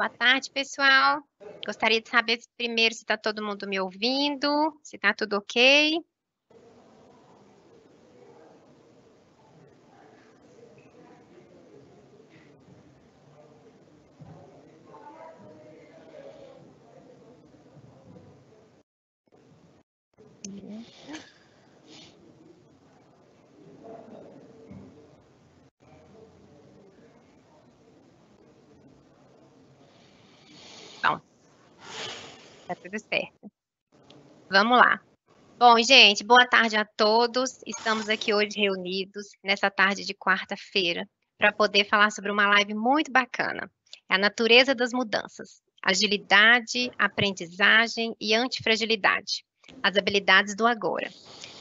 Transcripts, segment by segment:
Boa tarde, pessoal. Gostaria de saber primeiro se está todo mundo me ouvindo, se está tudo ok. Bom, tá tudo certo. Vamos lá. Bom, gente, boa tarde a todos. Estamos aqui hoje reunidos, nessa tarde de quarta-feira, para poder falar sobre uma live muito bacana. É a natureza das mudanças, agilidade, aprendizagem e antifragilidade, as habilidades do agora.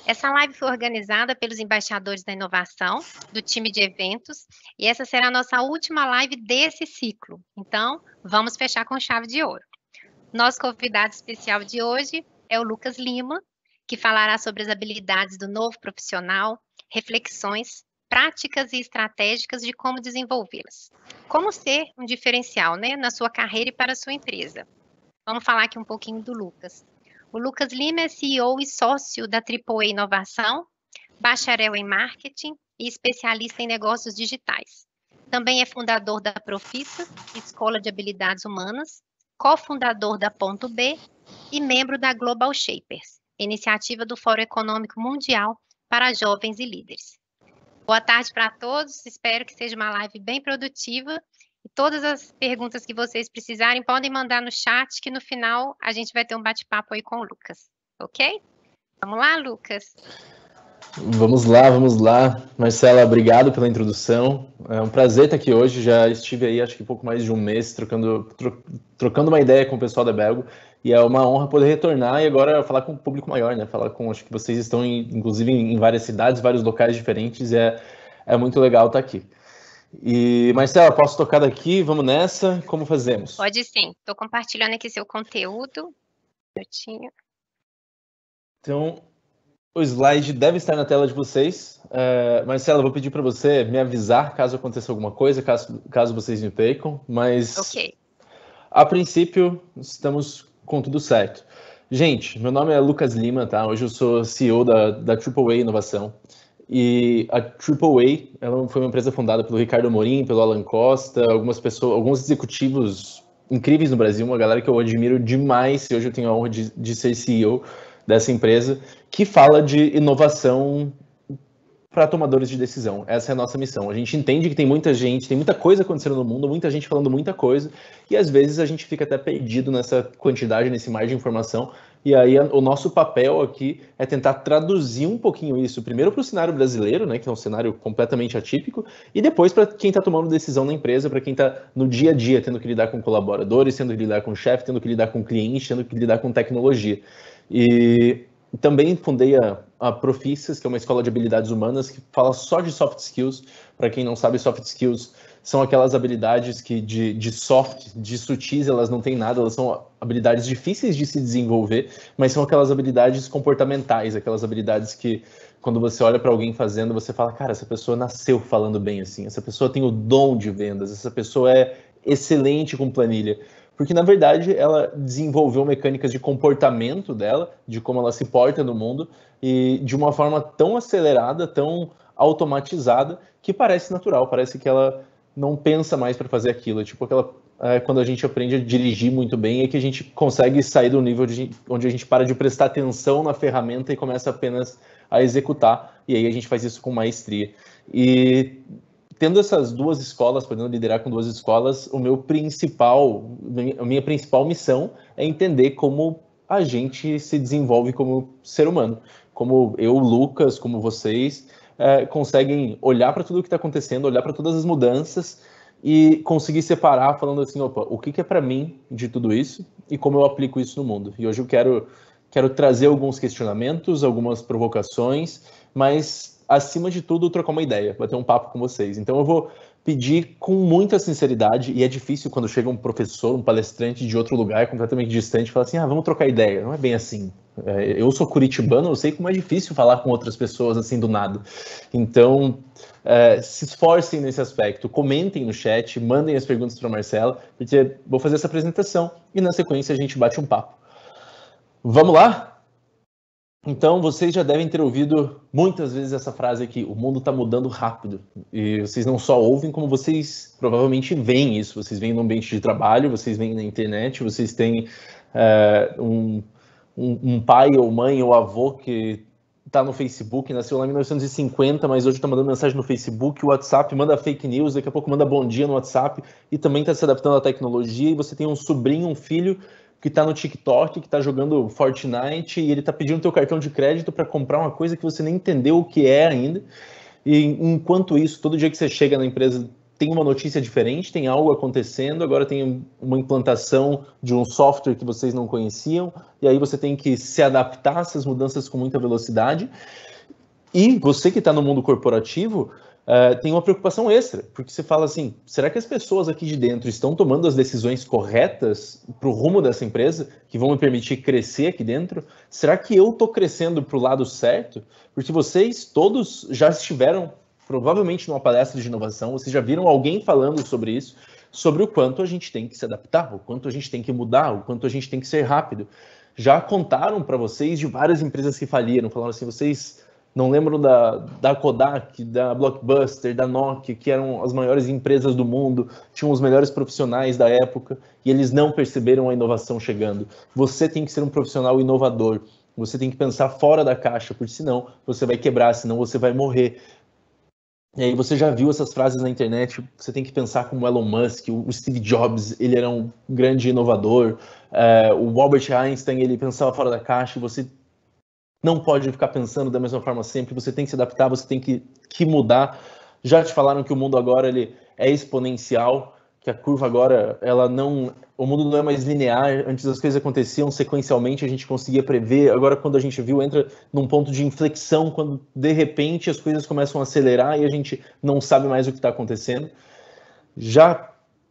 Essa live foi organizada pelos embaixadores da inovação, do time de eventos, e essa será a nossa última live desse ciclo. Então, vamos fechar com chave de ouro. Nosso convidado especial de hoje é o Lucas Lima, que falará sobre as habilidades do novo profissional, reflexões, práticas e estratégicas de como desenvolvê-las. Como ser um diferencial, né, na sua carreira e para a sua empresa. Vamos falar aqui um pouquinho do Lucas. O Lucas Lima é CEO e sócio da AAA Inovação, bacharel em marketing e especialista em negócios digitais. Também é fundador da Profissa, Escola de Habilidades Humanas, cofundador da Ponto B e membro da Global Shapers, iniciativa do Fórum Econômico Mundial para jovens e líderes. Boa tarde para todos, espero que seja uma live bem produtiva. E todas as perguntas que vocês precisarem, podem mandar no chat, que no final a gente vai ter um bate-papo aí com o Lucas, ok? Vamos lá, Lucas? Vamos lá. Marcela, obrigado pela introdução. É um prazer estar aqui hoje. Já estive aí, acho que pouco mais de um mês, trocando uma ideia com o pessoal da Belgo. E é uma honra poder retornar e agora falar com um público maior, né? Acho que vocês estão, inclusive, em várias cidades, vários locais diferentes. E é muito legal estar aqui. E, Marcela, posso tocar daqui? Vamos nessa? Como fazemos? Pode sim. Estou compartilhando aqui seu conteúdo. Então, o slide deve estar na tela de vocês. Marcela, eu vou pedir para você me avisar caso aconteça alguma coisa, caso vocês me percam. Mas, ok. A princípio, estamos com tudo certo. Gente, meu nome é Lucas Lima, tá? Hoje eu sou CEO da AAA Inovação. E a AAA, ela foi uma empresa fundada pelo Ricardo Amorim, pelo Alan Costa, alguns executivos incríveis no Brasil, uma galera que eu admiro demais, e hoje eu tenho a honra de ser CEO dessa empresa, que fala de inovação para tomadores de decisão. Essa é a nossa missão. A gente entende que tem muita coisa acontecendo no mundo, muita gente falando muita coisa, e às vezes a gente fica até perdido nessa quantidade, nesse mar de informação, e aí o nosso papel aqui é tentar traduzir um pouquinho isso, primeiro para o cenário brasileiro, né, que é um cenário completamente atípico, e depois para quem está tomando decisão na empresa, para quem está no dia a dia, tendo que lidar com colaboradores, tendo que lidar com chefe, tendo que lidar com cliente, tendo que lidar com tecnologia. E também fundei a Profissas, que é uma escola de habilidades humanas que fala só de soft skills. Para quem não sabe, soft skills são aquelas habilidades que de sutis, elas não têm nada, elas são habilidades difíceis de se desenvolver, mas são aquelas habilidades comportamentais, aquelas habilidades que, quando você olha para alguém fazendo, você fala, cara, essa pessoa nasceu falando bem assim, essa pessoa tem o dom de vendas, essa pessoa é excelente com planilha. Porque, na verdade, ela desenvolveu mecânicas de comportamento dela, de como ela se porta no mundo, e de uma forma tão acelerada, tão automatizada, que parece natural, parece que ela não pensa mais para fazer aquilo. Tipo quando a gente aprende a dirigir muito bem, é que a gente consegue sair do nível onde a gente para de prestar atenção na ferramenta e começa apenas a executar, e aí a gente faz isso com maestria. E tendo essas duas escolas, podendo liderar com duas escolas, a minha principal missão é entender como a gente se desenvolve como ser humano. Como eu, Lucas, como vocês, conseguem olhar para tudo o que está acontecendo, olhar para todas as mudanças e conseguir separar falando assim, opa, o que é para mim de tudo isso e como eu aplico isso no mundo. E hoje eu quero trazer alguns questionamentos, algumas provocações, mas acima de tudo, trocar uma ideia, bater um papo com vocês. Então eu vou pedir com muita sinceridade, e é difícil quando chega um professor, um palestrante de outro lugar completamente distante, e fala assim, vamos trocar ideia. Não é bem assim. Eu sou curitibano, eu sei como é difícil falar com outras pessoas assim do nada. Então, se esforcem nesse aspecto, comentem no chat, mandem as perguntas para a Marcela, porque vou fazer essa apresentação e na sequência a gente bate um papo. Vamos lá? Então, vocês já devem ter ouvido muitas vezes essa frase aqui, o mundo está mudando rápido. E vocês não só ouvem, como vocês provavelmente veem isso. Vocês veem no ambiente de trabalho, vocês veem na internet, vocês têm um pai ou mãe ou avô que está no Facebook, nasceu lá em 1950, mas hoje está mandando mensagem no Facebook, o WhatsApp manda fake news, daqui a pouco manda bom dia no WhatsApp e também está se adaptando à tecnologia. E você tem um sobrinho, um filho que está no TikTok, que está jogando Fortnite e ele está pedindo teu cartão de crédito para comprar uma coisa que você nem entendeu o que é ainda. E enquanto isso, todo dia que você chega na empresa tem uma notícia diferente, tem algo acontecendo, agora tem uma implantação de um software que vocês não conheciam, e aí você tem que se adaptar a essas mudanças com muita velocidade. E você que está no mundo corporativo tem uma preocupação extra, porque você fala assim, será que as pessoas aqui de dentro estão tomando as decisões corretas para o rumo dessa empresa, que vão me permitir crescer aqui dentro? Será que eu estou crescendo para o lado certo? Porque vocês todos já estiveram provavelmente numa palestra de inovação, vocês já viram alguém falando sobre isso, sobre o quanto a gente tem que se adaptar, o quanto a gente tem que mudar, o quanto a gente tem que ser rápido. Já contaram para vocês de várias empresas que faliram, falaram assim, vocês não lembram da Kodak, da Blockbuster, da Nokia, que eram as maiores empresas do mundo, tinham os melhores profissionais da época, e eles não perceberam a inovação chegando. Você tem que ser um profissional inovador, você tem que pensar fora da caixa, porque senão você vai quebrar, senão você vai morrer. E aí você já viu essas frases na internet, você tem que pensar como Elon Musk, o Steve Jobs, ele era um grande inovador, o Albert Einstein, ele pensava fora da caixa, e você não pode ficar pensando da mesma forma sempre, você tem que se adaptar, você tem que mudar. Já te falaram que o mundo agora ele é exponencial, que a curva agora, o mundo não é mais linear, antes as coisas aconteciam sequencialmente, a gente conseguia prever, agora quando a gente viu, entra num ponto de inflexão, quando de repente as coisas começam a acelerar e a gente não sabe mais o que está acontecendo.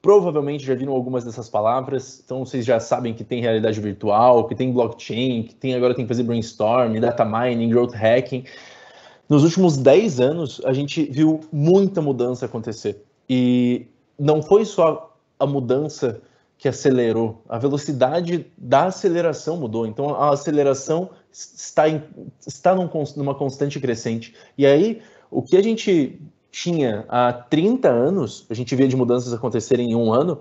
Provavelmente já viram algumas dessas palavras, então vocês já sabem que tem realidade virtual, que tem blockchain, que agora tem que fazer brainstorm, data mining, growth hacking. Nos últimos 10 anos, a gente viu muita mudança acontecer. E não foi só a mudança que acelerou, a velocidade da aceleração mudou. Então, a aceleração está numa constante crescente. E aí, o que a gente tinha há 30 anos, a gente via de mudanças acontecerem em um ano,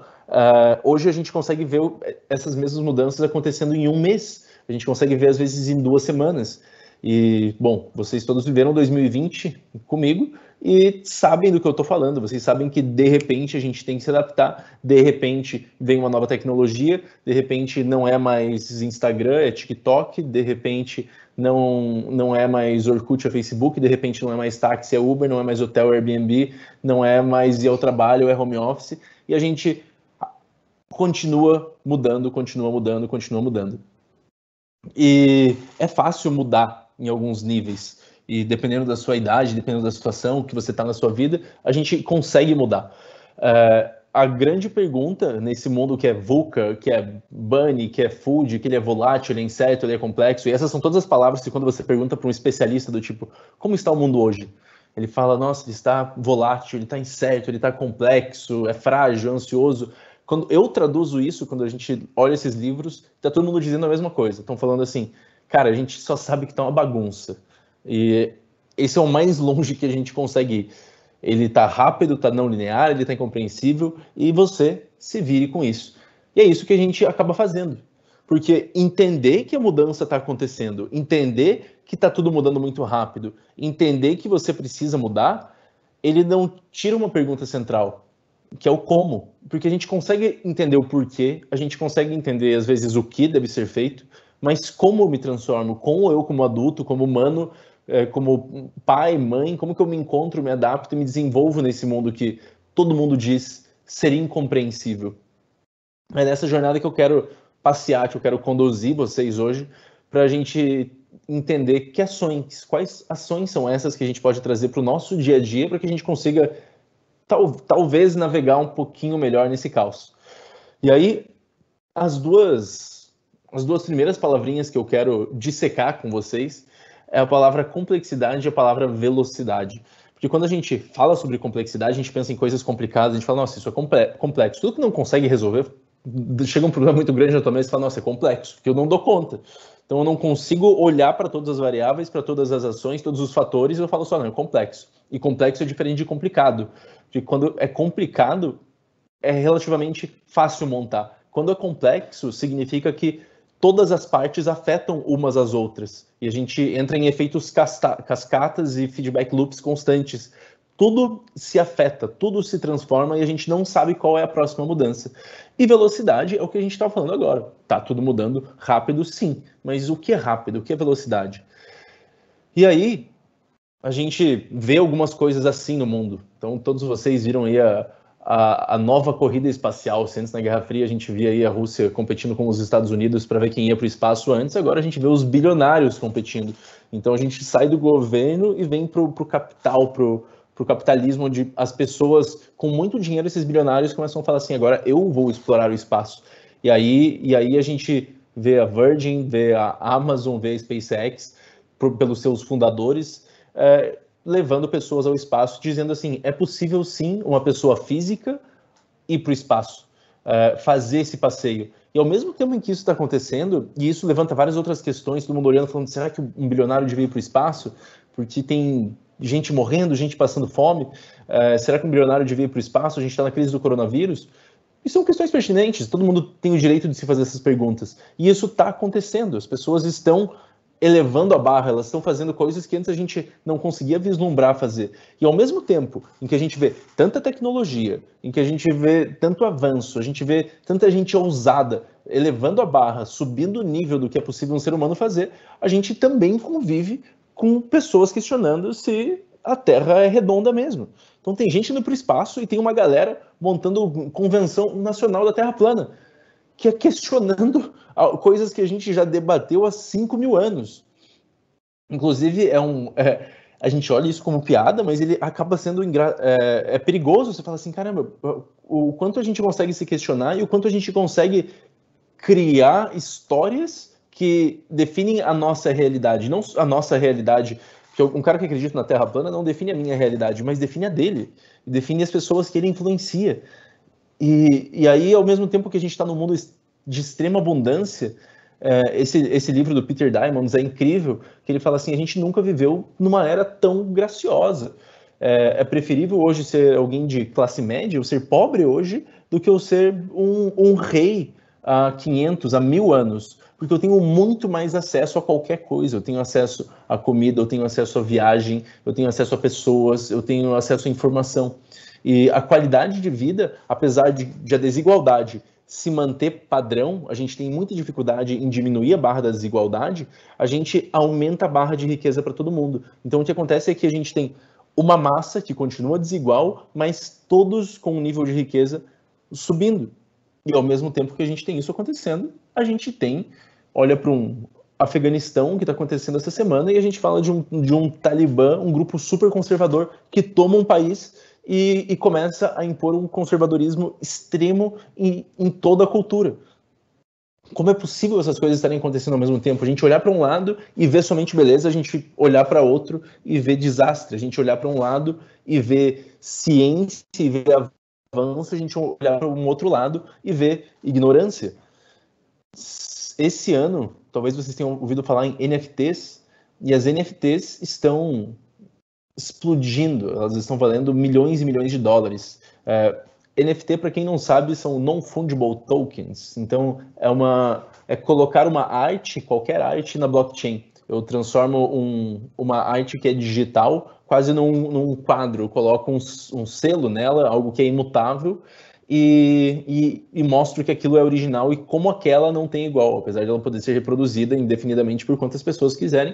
hoje a gente consegue ver essas mesmas mudanças acontecendo em um mês. A gente consegue ver, às vezes, em 2 semanas. E, bom, vocês todos viveram 2020 comigo e sabem do que eu estou falando. Vocês sabem que, de repente, a gente tem que se adaptar. De repente, vem uma nova tecnologia. De repente, não é mais Instagram, é TikTok. De repente, não é mais Orkut, é Facebook. De repente, não é mais táxi, é Uber. Não é mais hotel, é Airbnb. Não é mais ir ao trabalho, é home office. E a gente continua mudando, continua mudando, continua mudando. E é fácil mudar em alguns níveis. E dependendo da sua idade, dependendo da situação que você está na sua vida, a gente consegue mudar. A grande pergunta nesse mundo que é VUCA, que é bunny, que é food, que ele é volátil, ele é incerto, ele é complexo, e essas são todas as palavras que quando você pergunta para um especialista do tipo, como está o mundo hoje? Ele fala, nossa, ele está volátil, ele está incerto, ele está complexo, é frágil, ansioso. Quando eu traduzo isso, quando a gente olha esses livros, tá todo mundo dizendo a mesma coisa. Estão falando assim, cara, a gente só sabe que tá uma bagunça. E esse é o mais longe que a gente consegue ir. Ele tá rápido, tá não linear, ele tá incompreensível, e você se vire com isso. E é isso que a gente acaba fazendo. Porque entender que a mudança está acontecendo, entender que está tudo mudando muito rápido, entender que você precisa mudar, ele não tira uma pergunta central, que é o como. Porque a gente consegue entender o porquê, a gente consegue entender, às vezes, o que deve ser feito, mas como eu me transformo, como eu, como adulto, como humano, como pai, mãe, como que eu me encontro, me adapto e me desenvolvo nesse mundo que todo mundo diz ser incompreensível. É nessa jornada que eu quero passear, que eu quero conduzir vocês hoje, para a gente entender quais ações são essas que a gente pode trazer para o nosso dia a dia, para que a gente consiga talvez navegar um pouquinho melhor nesse caos. E aí, as duas as duas primeiras palavrinhas que eu quero dissecar com vocês é a palavra complexidade e a palavra velocidade. Porque quando a gente fala sobre complexidade, a gente pensa em coisas complicadas, a gente fala, nossa, isso é complexo. Tudo que não consegue resolver, chega um problema muito grande na tua mesa e fala, nossa, é complexo, porque eu não dou conta. Então eu não consigo olhar para todas as variáveis, para todas as ações, todos os fatores, e eu falo só, não, é complexo. E complexo é diferente de complicado. Porque quando é complicado, é relativamente fácil montar. Quando é complexo, significa que todas as partes afetam umas às outras. E a gente entra em efeitos cascatas e feedback loops constantes. Tudo se afeta, tudo se transforma e a gente não sabe qual é a próxima mudança. E velocidade é o que a gente está falando agora. Tá tudo mudando rápido, sim. Mas o que é rápido? O que é velocidade? E aí, a gente vê algumas coisas assim no mundo. Então, todos vocês viram aí a nova corrida espacial. Se antes na Guerra Fria a gente via aí a Rússia competindo com os Estados Unidos para ver quem ia para o espaço antes, agora a gente vê os bilionários competindo. Então a gente sai do governo e vem para o capital, para o capitalismo, onde as pessoas com muito dinheiro, esses bilionários, começam a falar assim, agora eu vou explorar o espaço. E aí a gente vê a Virgin, vê a Amazon, vê a SpaceX, pelos seus fundadores, levando pessoas ao espaço, dizendo assim, é possível sim uma pessoa física ir para o espaço, fazer esse passeio. E ao mesmo tempo em que isso está acontecendo, e isso levanta várias outras questões, todo mundo olhando, falando, será que um bilionário devia ir para o espaço? Porque tem gente morrendo, gente passando fome. Será que um bilionário devia ir para o espaço? A gente está na crise do coronavírus. E são questões pertinentes, todo mundo tem o direito de se fazer essas perguntas. E isso está acontecendo, as pessoas estão elevando a barra, elas estão fazendo coisas que antes a gente não conseguia vislumbrar fazer. E ao mesmo tempo em que a gente vê tanta tecnologia, em que a gente vê tanto avanço, a gente vê tanta gente ousada, elevando a barra, subindo o nível do que é possível um ser humano fazer, a gente também convive com pessoas questionando se a Terra é redonda mesmo. Então tem gente indo para o espaço e tem uma galera montando convenção nacional da Terra plana, que é questionando coisas que a gente já debateu há 5.000 anos. Inclusive, a gente olha isso como piada, mas ele acaba sendo perigoso. Você fala assim, caramba, o quanto a gente consegue se questionar e o quanto a gente consegue criar histórias que definem a nossa realidade. Não a nossa realidade, porque um cara que acredita na Terra plana não define a minha realidade, mas define a dele. Define as pessoas que ele influencia. E aí, ao mesmo tempo que a gente está num mundo de extrema abundância, esse livro do Peter Diamandis é incrível, que ele fala assim, a gente nunca viveu numa era tão graciosa. É preferível hoje ser alguém de classe média, ou ser pobre hoje, do que eu ser um rei há 500, há 1.000 anos. Porque eu tenho muito mais acesso a qualquer coisa. Eu tenho acesso à comida, eu tenho acesso à viagem, eu tenho acesso a pessoas, eu tenho acesso à informação. E a qualidade de vida, apesar de a desigualdade se manter padrão, a gente tem muita dificuldade em diminuir a barra da desigualdade, a gente aumenta a barra de riqueza para todo mundo. Então o que acontece é que a gente tem uma massa que continua desigual, mas todos com um nível de riqueza subindo. E ao mesmo tempo que a gente tem isso acontecendo, a gente olha para um Afeganistão que está acontecendo essa semana e a gente fala de um Talibã, um grupo super conservador que toma um país e começa a impor um conservadorismo extremo em toda a cultura. Como é possível essas coisas estarem acontecendo ao mesmo tempo? A gente olhar para um lado e ver somente beleza, a gente olhar para outro e ver desastre, a gente olhar para um lado e ver ciência e ver avanço, a gente olhar para um outro lado e ver ignorância. Esse ano, talvez vocês tenham ouvido falar em NFTs, e as NFTs estão explodindo, elas estão valendo milhões e milhões de dólares. NFT, para quem não sabe, são non-fungible tokens. Então, é colocar uma arte, qualquer arte, na blockchain. Eu transformo uma arte que é digital quase num quadro. Eu coloco um selo nela, algo que é imutável, e mostro que aquilo é original e como aquela não tem igual. Apesar de ela poder ser reproduzida indefinidamente por quantas pessoas quiserem,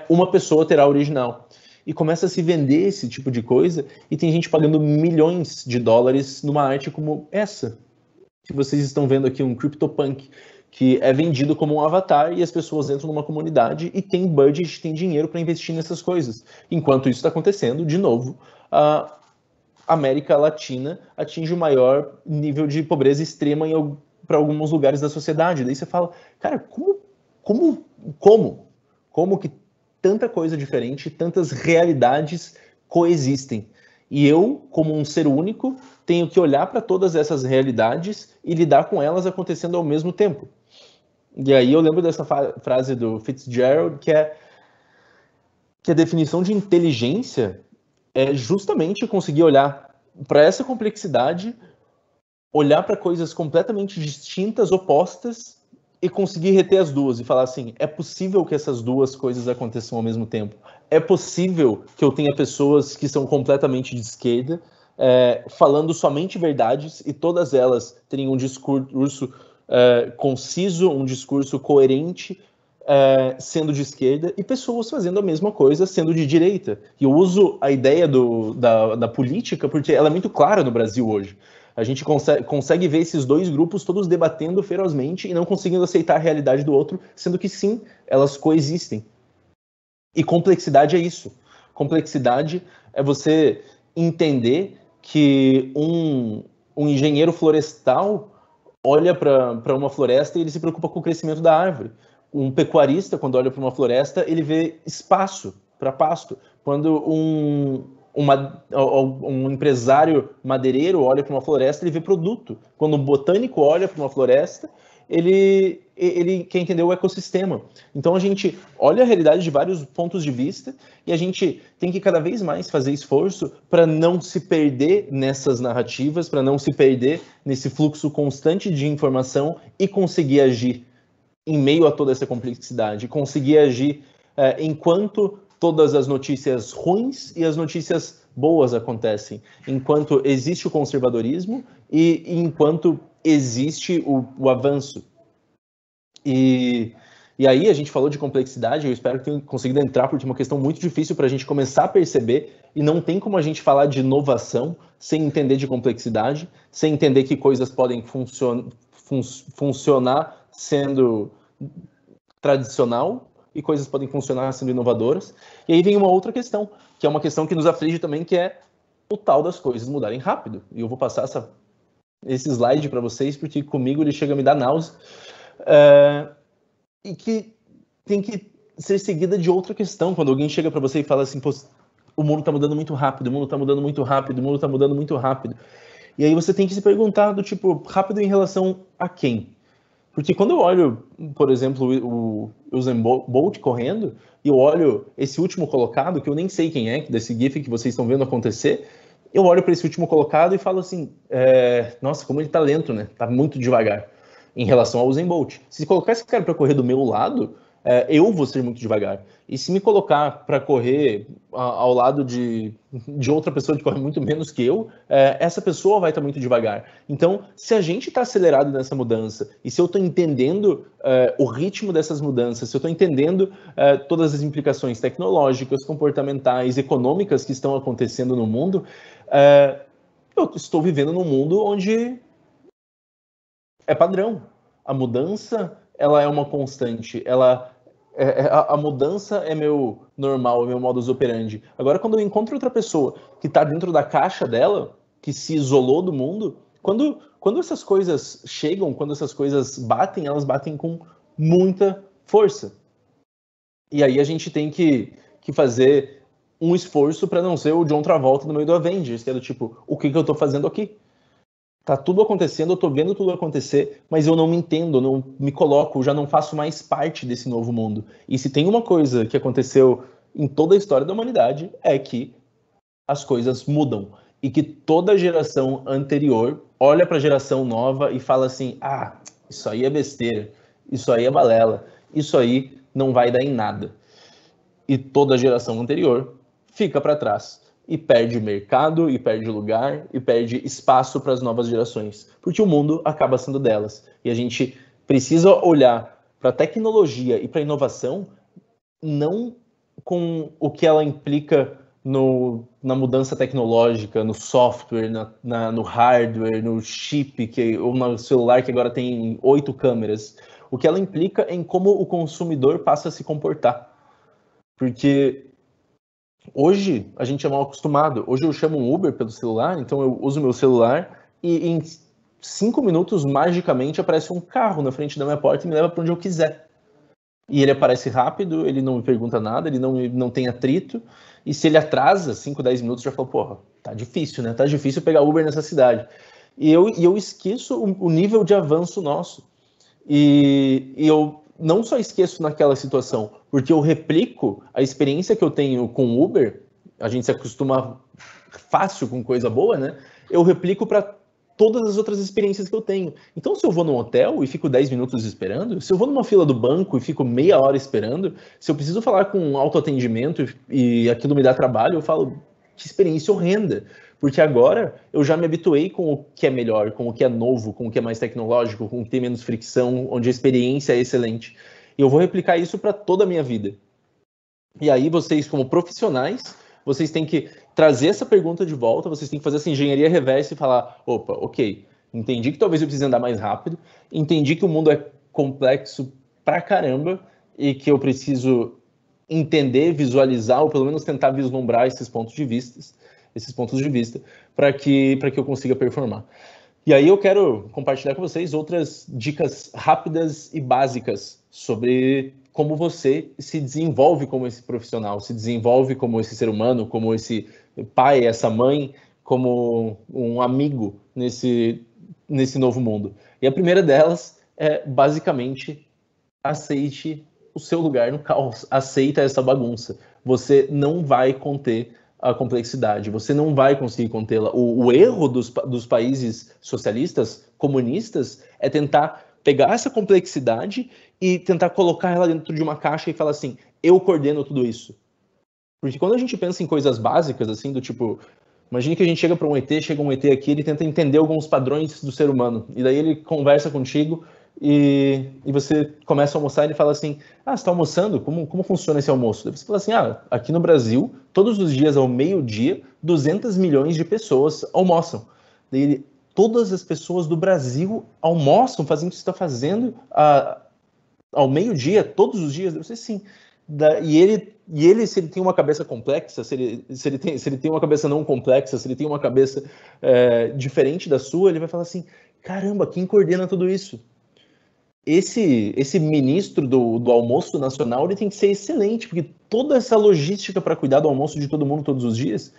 uma pessoa terá original. E começa a se vender esse tipo de coisa, e tem gente pagando milhões de dólares numa arte como essa, que vocês estão vendo aqui, um CryptoPunk, que é vendido como um avatar, e as pessoas entram numa comunidade e tem budget, tem dinheiro para investir nessas coisas. Enquanto isso está acontecendo, de novo, a América Latina atinge o maior nível de pobreza extrema para alguns lugares da sociedade. Daí você fala, cara, como que tanta coisa diferente, tantas realidades coexistem? E eu, como um ser único, tenho que olhar para todas essas realidades e lidar com elas acontecendo ao mesmo tempo. E aí eu lembro dessa frase do Fitzgerald, que a definição de inteligência é justamente conseguir olhar para essa complexidade, olhar para coisas completamente distintas, opostas, e conseguir reter as duas e falar assim, é possível que essas duas coisas aconteçam ao mesmo tempo. É possível que eu tenha pessoas que são completamente de esquerda, falando somente verdades, e todas elas terem um discurso conciso, um discurso coerente, sendo de esquerda, e pessoas fazendo a mesma coisa sendo de direita. E eu uso a ideia da política porque ela é muito clara no Brasil hoje. A gente consegue ver esses dois grupos todos debatendo ferozmente e não conseguindo aceitar a realidade do outro, sendo que sim, elas coexistem. E complexidade é isso. Complexidade é você entender que um engenheiro florestal olha para uma floresta e ele se preocupa com o crescimento da árvore. Um pecuarista, quando olha para uma floresta, ele vê espaço para pasto. Quando um empresário madeireiro olha para uma floresta, ele vê produto. Quando um botânico olha para uma floresta, ele quer entender o ecossistema. Então a gente olha a realidade de vários pontos de vista e a gente tem que cada vez mais fazer esforço para não se perder nessas narrativas, para não se perder nesse fluxo constante de informação e conseguir agir em meio a toda essa complexidade, conseguir agir enquanto todas as notícias ruins e as notícias boas acontecem, enquanto existe o conservadorismo e enquanto existe o avanço. E aí a gente falou de complexidade, eu espero que tenha conseguido entrar, porque é uma questão muito difícil para a gente começar a perceber, e não tem como a gente falar de inovação sem entender de complexidade, sem entender que coisas podem funcionar sendo tradicional e coisas podem funcionar sendo inovadoras. E aí vem uma outra questão, que é uma questão que nos aflige também, que é o tal das coisas mudarem rápido. E eu vou passar esse slide para vocês, porque comigo ele chega a me dar náusea. E que tem que ser seguida de outra questão. Quando alguém chega para você e fala assim, pô, o mundo está mudando muito rápido, o mundo está mudando muito rápido, o mundo está mudando muito rápido. E aí você tem que se perguntar do tipo, rápido em relação a quem? Porque quando eu olho, por exemplo, o Usain Bolt correndo, e eu olho esse último colocado, que eu nem sei quem é, desse GIF que vocês estão vendo acontecer, eu olho para esse último colocado e falo assim, nossa, como ele tá lento, né? Tá muito devagar em relação ao Usain Bolt. Se colocar esse cara para correr do meu lado, eu vou ser muito devagar. E se me colocar para correr ao lado de outra pessoa que corre muito menos que eu, essa pessoa vai estar muito devagar. Então, se a gente está acelerado nessa mudança, e se eu estou entendendo o ritmo dessas mudanças, se eu estou entendendo todas as implicações tecnológicas, comportamentais, econômicas que estão acontecendo no mundo, eu estou vivendo num mundo onde é padrão. A mudança, ela é uma constante. A mudança é meu normal, é meu modus operandi. Agora, quando eu encontro outra pessoa que está dentro da caixa dela, que se isolou do mundo, quando essas coisas chegam, quando essas coisas batem, elas batem com muita força. E aí a gente tem que fazer um esforço para não ser o John Travolta no meio do Avengers, que é do tipo, o que eu estou fazendo aqui? Tá tudo acontecendo, eu tô vendo tudo acontecer, mas eu não me entendo, não me coloco, já não faço mais parte desse novo mundo. E se tem uma coisa que aconteceu em toda a história da humanidade, é que as coisas mudam. E que toda geração anterior olha para a geração nova e fala assim, isso aí é besteira, isso aí é balela, isso aí não vai dar em nada. E toda a geração anterior fica para trás. E perde mercado, e perde lugar, e perde espaço para as novas gerações. Porque o mundo acaba sendo delas. E a gente precisa olhar para a tecnologia e para a inovação, não com o que ela implica na mudança tecnológica, no software, no hardware, no chip, ou no celular que agora tem 8 câmeras. O que ela implica é em como o consumidor passa a se comportar. Porque hoje a gente é mal acostumado. Hoje eu chamo um Uber pelo celular, então eu uso meu celular e em 5 minutos, magicamente, aparece um carro na frente da minha porta e me leva para onde eu quiser. E ele aparece rápido, ele não me pergunta nada, ele não tem atrito. E se ele atrasa 5, 10 minutos, já falo, porra, tá difícil, né? Tá difícil pegar Uber nessa cidade. E eu esqueço o nível de avanço nosso. E eu não só esqueço naquela situação, porque eu replico a experiência que eu tenho com Uber, a gente se acostuma fácil com coisa boa, né? Eu replico para todas as outras experiências que eu tenho. Então, se eu vou num hotel e fico 10 minutos esperando, se eu vou numa fila do banco e fico meia hora esperando, se eu preciso falar com um autoatendimento e aquilo me dá trabalho, eu falo, que experiência horrenda. Porque agora eu já me habituei com o que é melhor, com o que é novo, com o que é mais tecnológico, com o que tem menos fricção, onde a experiência é excelente. E eu vou replicar isso para toda a minha vida. E aí vocês, como profissionais, vocês têm que trazer essa pergunta de volta, vocês têm que fazer essa engenharia reversa e falar, opa, ok, entendi que talvez eu precise andar mais rápido, entendi que o mundo é complexo pra caramba e que eu preciso entender, visualizar, ou pelo menos tentar vislumbrar esses pontos de vista, para que eu consiga performar. E aí eu quero compartilhar com vocês outras dicas rápidas e básicas sobre como você se desenvolve como esse profissional, se desenvolve como esse ser humano, como esse pai, essa mãe, como um amigo nesse novo mundo. E a primeira delas é, basicamente, aceite o seu lugar no caos, aceita essa bagunça. Você não vai conter a complexidade, você não vai conseguir contê-la. O erro dos países socialistas, comunistas, é tentar pegar essa complexidade e tentar colocar ela dentro de uma caixa e falar assim, eu coordeno tudo isso. Porque quando a gente pensa em coisas básicas, assim, do tipo, imagine que a gente chega para um ET, chega um ET aqui, ele tenta entender alguns padrões do ser humano, e daí ele conversa contigo e você começa a almoçar e ele fala assim, você está almoçando? Como funciona esse almoço? Daí você fala assim, aqui no Brasil, todos os dias ao meio-dia, 200 milhões de pessoas almoçam. Daí ele, todas as pessoas do Brasil almoçam, fazem o que você está fazendo ao meio-dia, todos os dias? Daí você, sim. E ele, se ele tem uma cabeça complexa, se ele tem uma cabeça não complexa, se ele tem uma cabeça diferente da sua, ele vai falar assim, caramba, quem coordena tudo isso? Esse ministro do almoço nacional, ele tem que ser excelente, porque toda essa logística para cuidar do almoço de todo mundo todos os dias,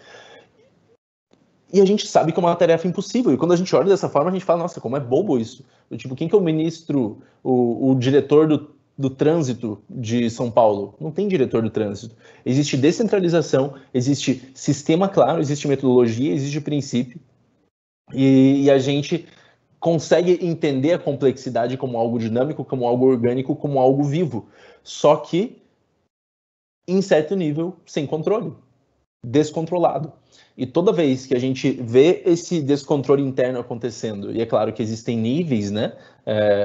e a gente sabe que é uma tarefa impossível, e quando a gente olha dessa forma, a gente fala, nossa, como é bobo isso. Tipo, quem que é o ministro, o diretor do trânsito de São Paulo? Não tem diretor do trânsito. Existe descentralização, existe sistema claro, existe metodologia, existe princípio, e a gente consegue entender a complexidade como algo dinâmico, como algo orgânico, como algo vivo. Só que, em certo nível, sem controle, descontrolado. E toda vez que a gente vê esse descontrole interno acontecendo, e é claro que existem níveis, né?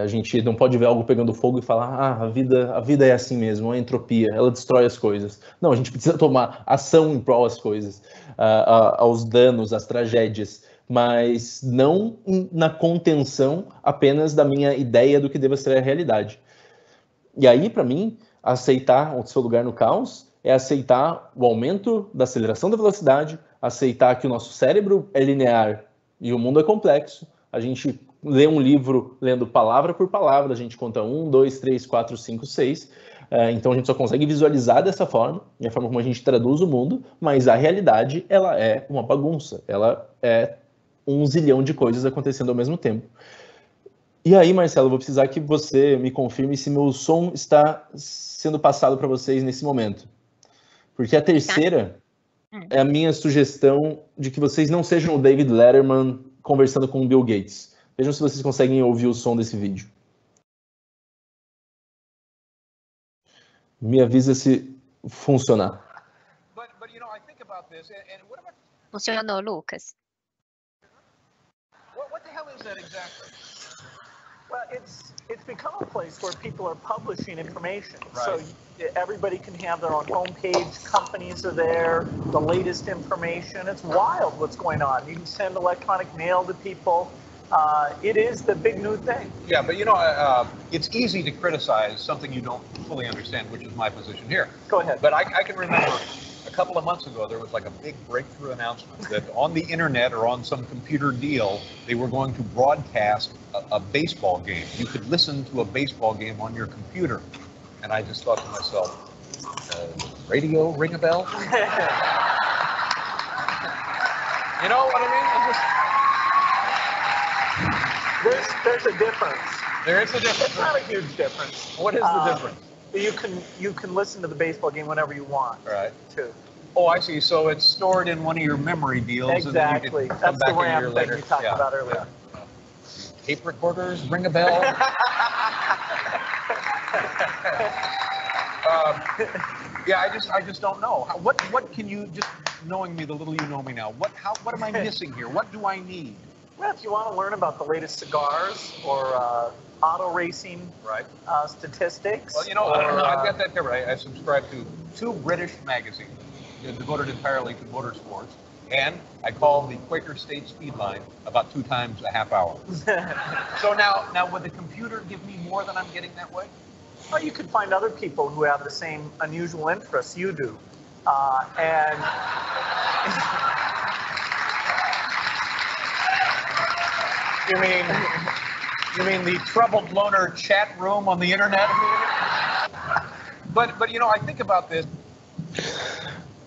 A gente não pode ver algo pegando fogo e falar, a vida é assim mesmo, a entropia, ela destrói as coisas. Não, a gente precisa tomar ação em prol das coisas, aos danos, às tragédias, mas não na contenção apenas da minha ideia do que deva ser a realidade. E aí, para mim, aceitar o seu lugar no caos é aceitar o aumento da aceleração da velocidade, aceitar que o nosso cérebro é linear e o mundo é complexo. A gente lê um livro lendo palavra por palavra, a gente conta 1, 2, 3, 4, 5, 6. Então a gente só consegue visualizar dessa forma, a forma como a gente traduz o mundo, mas a realidade, ela é uma bagunça, ela é um zilhão de coisas acontecendo ao mesmo tempo. E aí, Marcelo, eu vou precisar que você me confirme se meu som está sendo passado para vocês nesse momento. Porque a terceira é a minha sugestão de que vocês não sejam o David Letterman conversando com o Bill Gates. Vejam se vocês conseguem ouvir o som desse vídeo. Me avisa se funcionar. Funcionou, Lucas. What the hell is that exactly? Well, it's become a place where people are publishing information. Right. So everybody can have their own homepage, companies are there, the latest information. It's wild what's going on. You can send electronic mail to people. It is the big new thing. Yeah, but it's easy to criticize something you don't fully understand, which is my position here. Go ahead. But I can remember a couple of months ago, there was like a big breakthrough announcement that on the internet or on some computer deal, they were going to broadcast a baseball game. You could listen to a baseball game on your computer. And I just thought to myself, radio ring a bell? You know what I mean? There's a difference. There is a difference. It's not a huge difference. What is the difference? You can listen to the baseball game whenever you want. Right. Too. Oh, I see. So it's stored in one of your memory deals. Exactly. And then you can come That's back the a year RAM later. thing you talked about earlier. Yeah. Tape recorders ring a bell. Yeah, I just don't know. What can you, just knowing me the little you know me now, what am I missing here? What do I need? Well, if you want to learn about the latest cigars or auto racing statistics. Well, you know, I've got that covered. I subscribe to 2 British magazines devoted entirely to motorsports, and I call the Quaker State Speed Line about 2 times a half hour. So now would the computer give me more than I'm getting that way? Well, you could find other people who have the same unusual interests you do, and. You mean the troubled loner chat room on the internet? But you know, I think about this.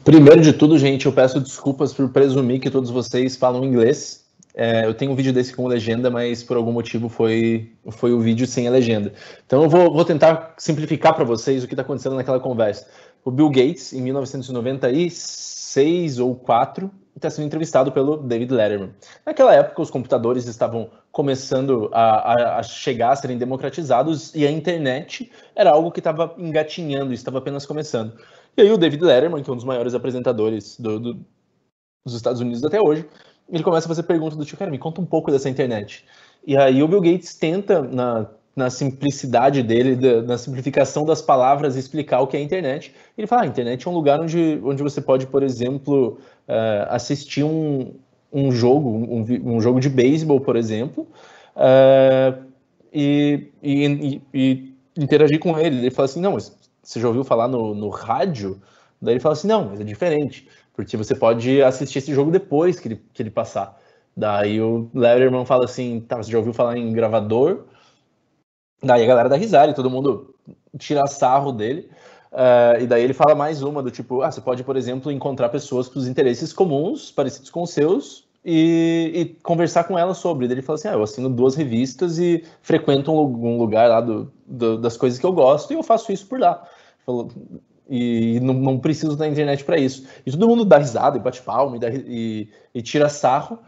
Primeiro de tudo, gente, eu peço desculpas por presumir que todos vocês falam inglês. Eu tenho um vídeo desse com legenda, mas por algum motivo foi o vídeo sem a legenda. Então eu vou tentar simplificar para vocês o que está acontecendo naquela conversa. O Bill Gates, em 1996 ou 4, está sendo entrevistado pelo David Letterman. Naquela época, os computadores estavam começando a chegar, a serem democratizados, e a internet era algo que estava engatinhando, estava apenas começando. E aí o David Letterman, que é um dos maiores apresentadores dos Estados Unidos até hoje, ele começa a fazer perguntas do tipo, cara, me conta um pouco dessa internet. E aí o Bill Gates tenta, na simplicidade dele, na simplificação das palavras, explicar o que é a internet. Ele fala, a internet é um lugar onde você pode, por exemplo, assistir um jogo de beisebol, por exemplo, e interagir com ele. Ele fala assim, não, mas você já ouviu falar no rádio? Daí ele fala assim, não, mas é diferente, porque você pode assistir esse jogo depois que ele passar. Daí o Letterman fala assim, tá, você já ouviu falar em gravador? Daí a galera dá risada e todo mundo tira sarro dele. E daí ele fala mais uma do tipo, você pode, por exemplo, encontrar pessoas com os interesses comuns, parecidos com os seus, e conversar com elas sobre. Daí ele fala assim, eu assino 2 revistas e frequento um lugar lá das coisas que eu gosto, e eu faço isso por lá. E não preciso da internet para isso. E todo mundo dá risada e bate palma e tira sarro.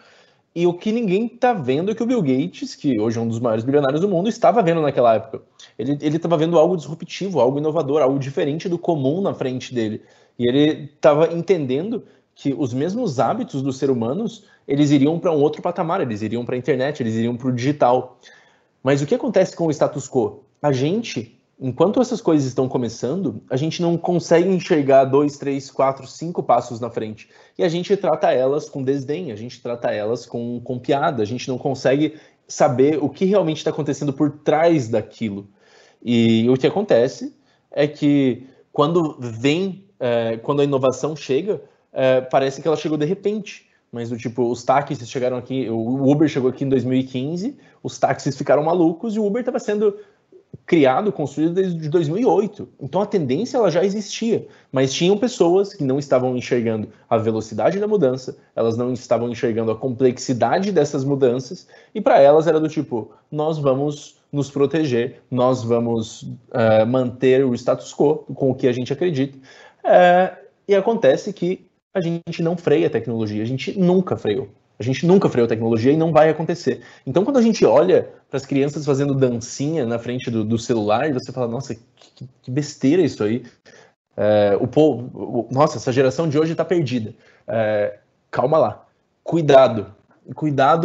E o que ninguém está vendo é que o Bill Gates, que hoje é um dos maiores bilionários do mundo, estava vendo naquela época. Ele estava vendo algo disruptivo, algo inovador, algo diferente do comum na frente dele. E ele estava entendendo que os mesmos hábitos dos seres humanos, eles iriam para um outro patamar, eles iriam para a internet, eles iriam para o digital. Mas o que acontece com o status quo? A gente, enquanto essas coisas estão começando, a gente não consegue enxergar 2, 3, 4, 5 passos na frente. E a gente trata elas com desdém, a gente trata elas com piada, a gente não consegue saber o que realmente está acontecendo por trás daquilo. E o que acontece é que quando a inovação chega, parece que ela chegou de repente. Mas do tipo, os táxis chegaram aqui, o Uber chegou aqui em 2015, os táxis ficaram malucos e o Uber estava sendo criado, construído desde 2008. Então a tendência ela já existia, mas tinham pessoas que não estavam enxergando a velocidade da mudança, elas não estavam enxergando a complexidade dessas mudanças, e para elas era do tipo, nós vamos nos proteger, nós vamos manter o status quo com o que a gente acredita, e acontece que a gente não freia a tecnologia, a gente nunca freou. A gente nunca freou a tecnologia e não vai acontecer. Então, quando a gente olha para as crianças fazendo dancinha na frente do celular, e você fala, nossa, que besteira isso aí. Nossa, essa geração de hoje está perdida. Calma lá. Cuidado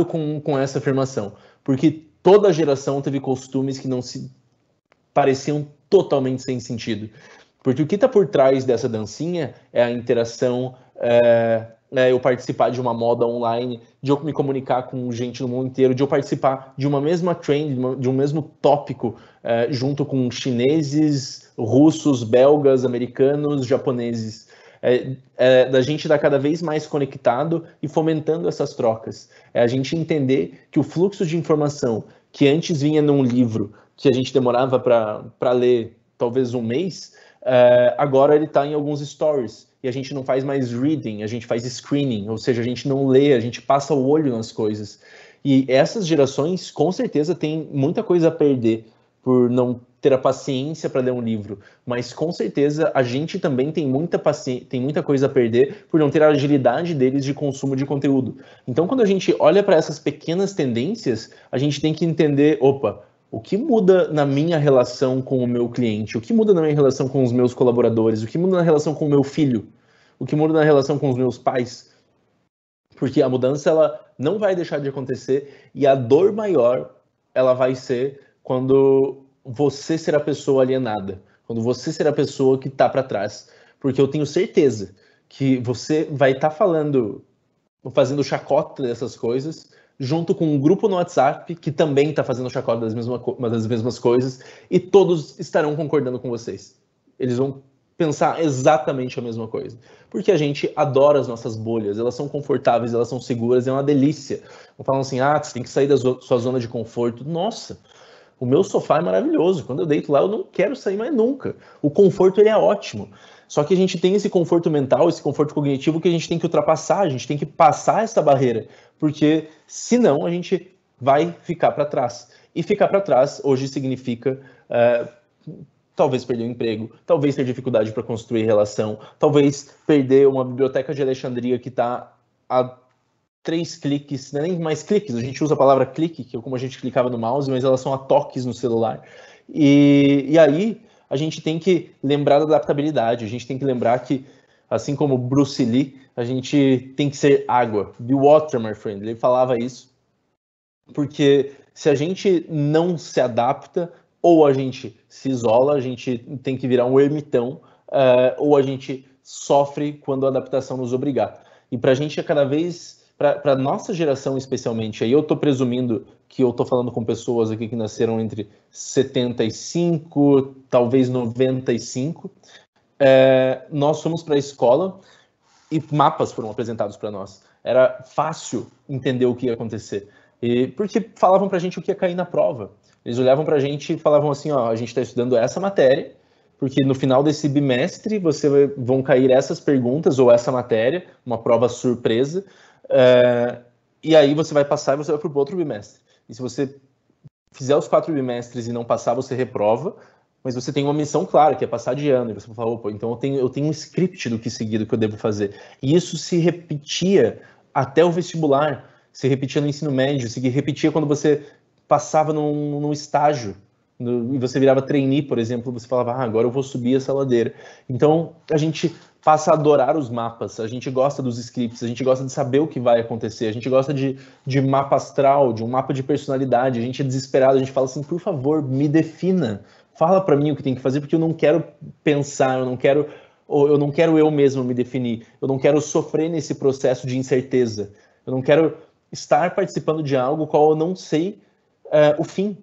com essa afirmação. Porque toda geração teve costumes que não se pareciam totalmente sem sentido. Porque o que está por trás dessa dancinha é a interação, eu participar de uma moda online, de eu me comunicar com gente no mundo inteiro, de eu participar de uma mesma trend, de um mesmo tópico, junto com chineses, russos, belgas, americanos, japoneses. É da gente estar cada vez mais conectado e fomentando essas trocas. É a gente entender que o fluxo de informação que antes vinha num livro, que a gente demorava para ler talvez um mês, agora ele está em alguns stories. E a gente não faz mais reading, a gente faz screening, ou seja, a gente não lê, a gente passa o olho nas coisas. E essas gerações, com certeza, têm muita coisa a perder por não ter a paciência para ler um livro, mas com certeza a gente também tem muita coisa a perder por não ter a agilidade deles de consumo de conteúdo. Então, quando a gente olha para essas pequenas tendências, a gente tem que entender, opa, o que muda na minha relação com o meu cliente? O que muda na minha relação com os meus colaboradores? O que muda na relação com o meu filho? O que muda na relação com os meus pais? Porque a mudança, ela não vai deixar de acontecer e a dor maior, ela vai ser quando você ser a pessoa alienada, quando você ser a pessoa que está para trás. Porque eu tenho certeza que você vai estar fazendo chacota dessas coisas, junto com um grupo no WhatsApp que também está fazendo chacota das mesmas coisas, e todos estarão concordando com vocês. Eles vão pensar exatamente a mesma coisa. Porque a gente adora as nossas bolhas, elas são confortáveis, elas são seguras, é uma delícia. Não falam assim, você tem que sair da sua zona de conforto. Nossa, o meu sofá é maravilhoso. Quando eu deito lá, eu não quero sair mais nunca. O conforto, ele é ótimo. Só que a gente tem esse conforto mental, esse conforto cognitivo que a gente tem que ultrapassar, a gente tem que passar essa barreira, porque senão a gente vai ficar para trás. E ficar para trás hoje significa talvez perder o emprego, talvez ter dificuldade para construir relação, talvez perder uma biblioteca de Alexandria que está a 3 cliques, não é nem mais cliques, a gente usa a palavra clique, que é como a gente clicava no mouse, mas elas são a toques no celular. E aí a gente tem que lembrar da adaptabilidade, a gente tem que lembrar que, assim como Bruce Lee, a gente tem que ser água. Be water, my friend. Ele falava isso. Porque se a gente não se adapta, ou a gente se isola, a gente tem que virar um ermitão, ou a gente sofre quando a adaptação nos obrigar. E para a gente é cada vez, para a nossa geração especialmente, aí eu estou presumindo que eu estou falando com pessoas aqui que nasceram entre 75, talvez 95, nós fomos para a escola e mapas foram apresentados para nós. Era fácil entender o que ia acontecer. Porque falavam para a gente o que ia cair na prova. Eles olhavam para a gente e falavam assim, a gente está estudando essa matéria, porque no final desse bimestre vão cair essas perguntas ou essa matéria, uma prova surpresa, e aí você vai passar e você vai para o outro bimestre. E se você fizer os 4 bimestres e não passar, você reprova, mas você tem uma missão clara, que é passar de ano. E você fala, opa, então eu tenho um script do que seguir, do que eu devo fazer. E isso se repetia até o vestibular, se repetia no ensino médio, se repetia quando você passava num estágio, e você virava trainee, por exemplo, você falava, agora eu vou subir essa ladeira. Então, a gente passa a adorar os mapas, a gente gosta dos scripts, a gente gosta de saber o que vai acontecer, a gente gosta de mapa astral, de um mapa de personalidade, a gente é desesperado, a gente fala assim, por favor, me defina, fala para mim o que tem que fazer, porque eu não quero pensar, eu não quero eu mesmo me definir, eu não quero sofrer nesse processo de incerteza, eu não quero estar participando de algo qual eu não sei o fim.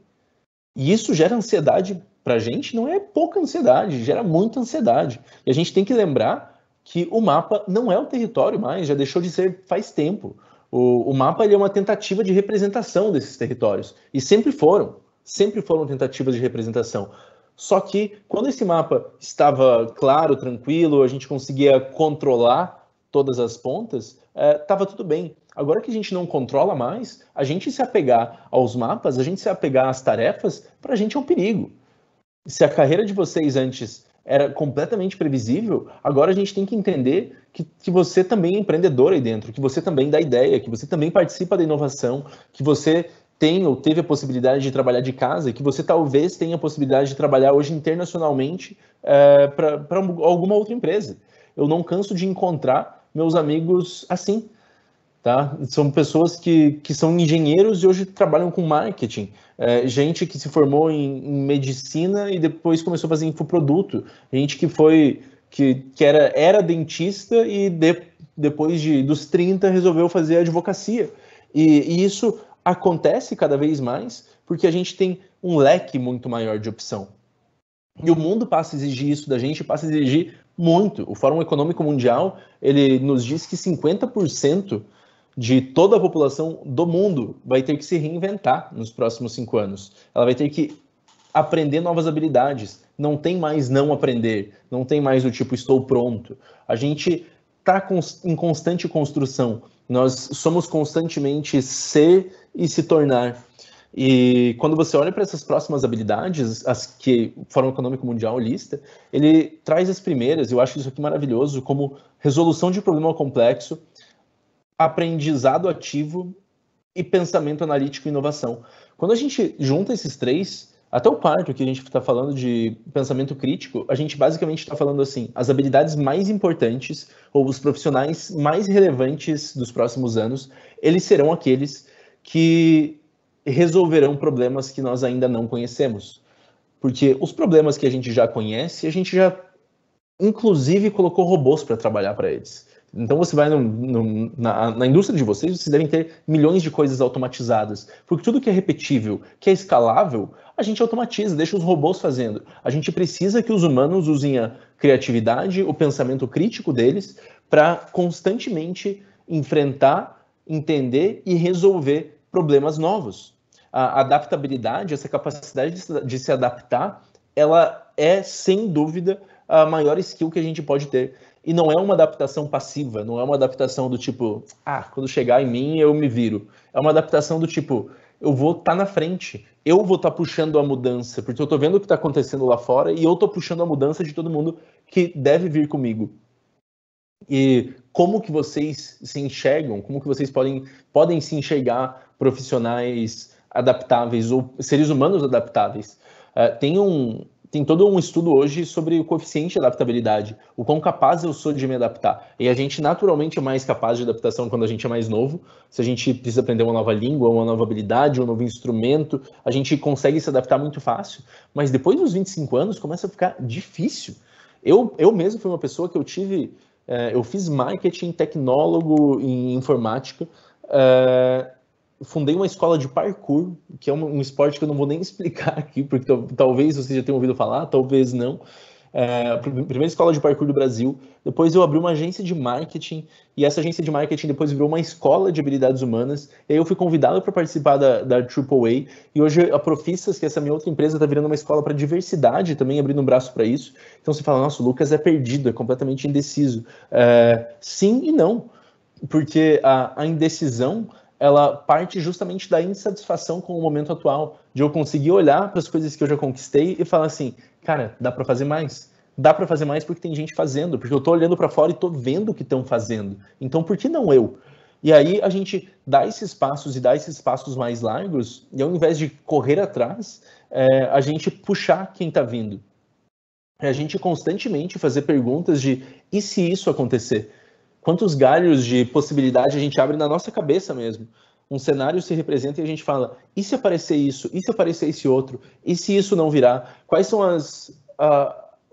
E isso gera ansiedade pra gente, não é pouca ansiedade, gera muita ansiedade. E a gente tem que lembrar que o mapa não é o território mais, já deixou de ser faz tempo. O mapa ele é uma tentativa de representação desses territórios. E sempre foram tentativas de representação. Só que quando esse mapa estava claro, tranquilo, a gente conseguia controlar todas as pontas, estava tudo bem. Agora que a gente não controla mais, a gente se apegar aos mapas, a gente se apegar às tarefas, para a gente é um perigo. Se a carreira de vocês antes era completamente previsível, agora a gente tem que entender que você também é empreendedor aí dentro, que você também dá ideia, que você também participa da inovação, que você tem ou teve a possibilidade de trabalhar de casa, e que você talvez tenha a possibilidade de trabalhar hoje internacionalmente para alguma outra empresa. Eu não canso de encontrar meus amigos assim. Tá? São pessoas que são engenheiros e hoje trabalham com marketing. Gente que se formou em medicina e depois começou a fazer infoproduto. Gente que era dentista e depois dos 30 resolveu fazer advocacia. E isso acontece cada vez mais porque a gente tem um leque muito maior de opção. E o mundo passa a exigir isso da gente, passa a exigir muito. O Fórum Econômico Mundial, ele nos diz que 50% de toda a população do mundo vai ter que se reinventar nos próximos 5 anos. Ela vai ter que aprender novas habilidades. Não tem mais não aprender, não tem mais o tipo estou pronto. A gente está em constante construção. Nós somos constantemente ser e se tornar. E quando você olha para essas próximas habilidades, as que o Fórum Econômico Mundial lista, ele traz as primeiras, eu acho isso aqui maravilhoso, como resolução de problema complexo, aprendizado ativo e pensamento analítico e inovação. Quando a gente junta esses três, até o quarto que a gente está falando de pensamento crítico, a gente basicamente está falando assim, as habilidades mais importantes ou os profissionais mais relevantes dos próximos anos, eles serão aqueles que resolverão problemas que nós ainda não conhecemos. Porque os problemas que a gente já conhece, a gente já, inclusive, colocou robôs para trabalhar para eles. Então, você vai na indústria de vocês devem ter milhões de coisas automatizadas. Porque tudo que é repetível, que é escalável, a gente automatiza, deixa os robôs fazendo. A gente precisa que os humanos usem a criatividade, o pensamento crítico deles, para constantemente enfrentar, entender e resolver problemas novos. A adaptabilidade, essa capacidade de se adaptar, ela é, sem dúvida, a maior skill que a gente pode ter. E não é uma adaptação passiva, não é uma adaptação do tipo, quando chegar em mim eu me viro. É uma adaptação do tipo, eu vou estar na frente, eu vou estar puxando a mudança, porque eu estou vendo o que está acontecendo lá fora e eu estou puxando a mudança de todo mundo que deve vir comigo. E como que vocês se enxergam, como que vocês podem se enxergar profissionais adaptáveis ou seres humanos adaptáveis? Tem todo um estudo hoje sobre o coeficiente de adaptabilidade, o quão capaz eu sou de me adaptar. E a gente naturalmente é mais capaz de adaptação quando a gente é mais novo. Se a gente precisa aprender uma nova língua, uma nova habilidade, um novo instrumento, a gente consegue se adaptar muito fácil. Mas depois dos 25 anos começa a ficar difícil. Eu mesmo fui uma pessoa que eu fiz marketing, tecnólogo em informática, fundei uma escola de parkour, que é um esporte que eu não vou nem explicar aqui, porque talvez vocês já tenham ouvido falar, talvez não. Primeira escola de parkour do Brasil. Depois eu abri uma agência de marketing, e essa agência de marketing depois virou uma escola de habilidades humanas. E aí eu fui convidado para participar da AAA, e hoje a Profissas, que é essa minha outra empresa, está virando uma escola para diversidade, também abrindo um braço para isso. Então você fala, nossa, o Lucas é perdido, é completamente indeciso. Sim e não, porque a indecisão, ela parte justamente da insatisfação com o momento atual, de eu conseguir olhar para as coisas que eu já conquistei e falar assim, cara, dá para fazer mais. Dá para fazer mais porque tem gente fazendo, porque eu estou olhando para fora e estou vendo o que estão fazendo. Então, por que não eu? E aí a gente dá esses passos mais largos, e ao invés de correr atrás, a gente puxar quem está vindo. A gente constantemente fazer perguntas de, e se isso acontecer? Quantos galhos de possibilidade a gente abre na nossa cabeça mesmo? Um cenário se representa e a gente fala, e se aparecer isso? E se aparecer esse outro? E se isso não virar? Quais são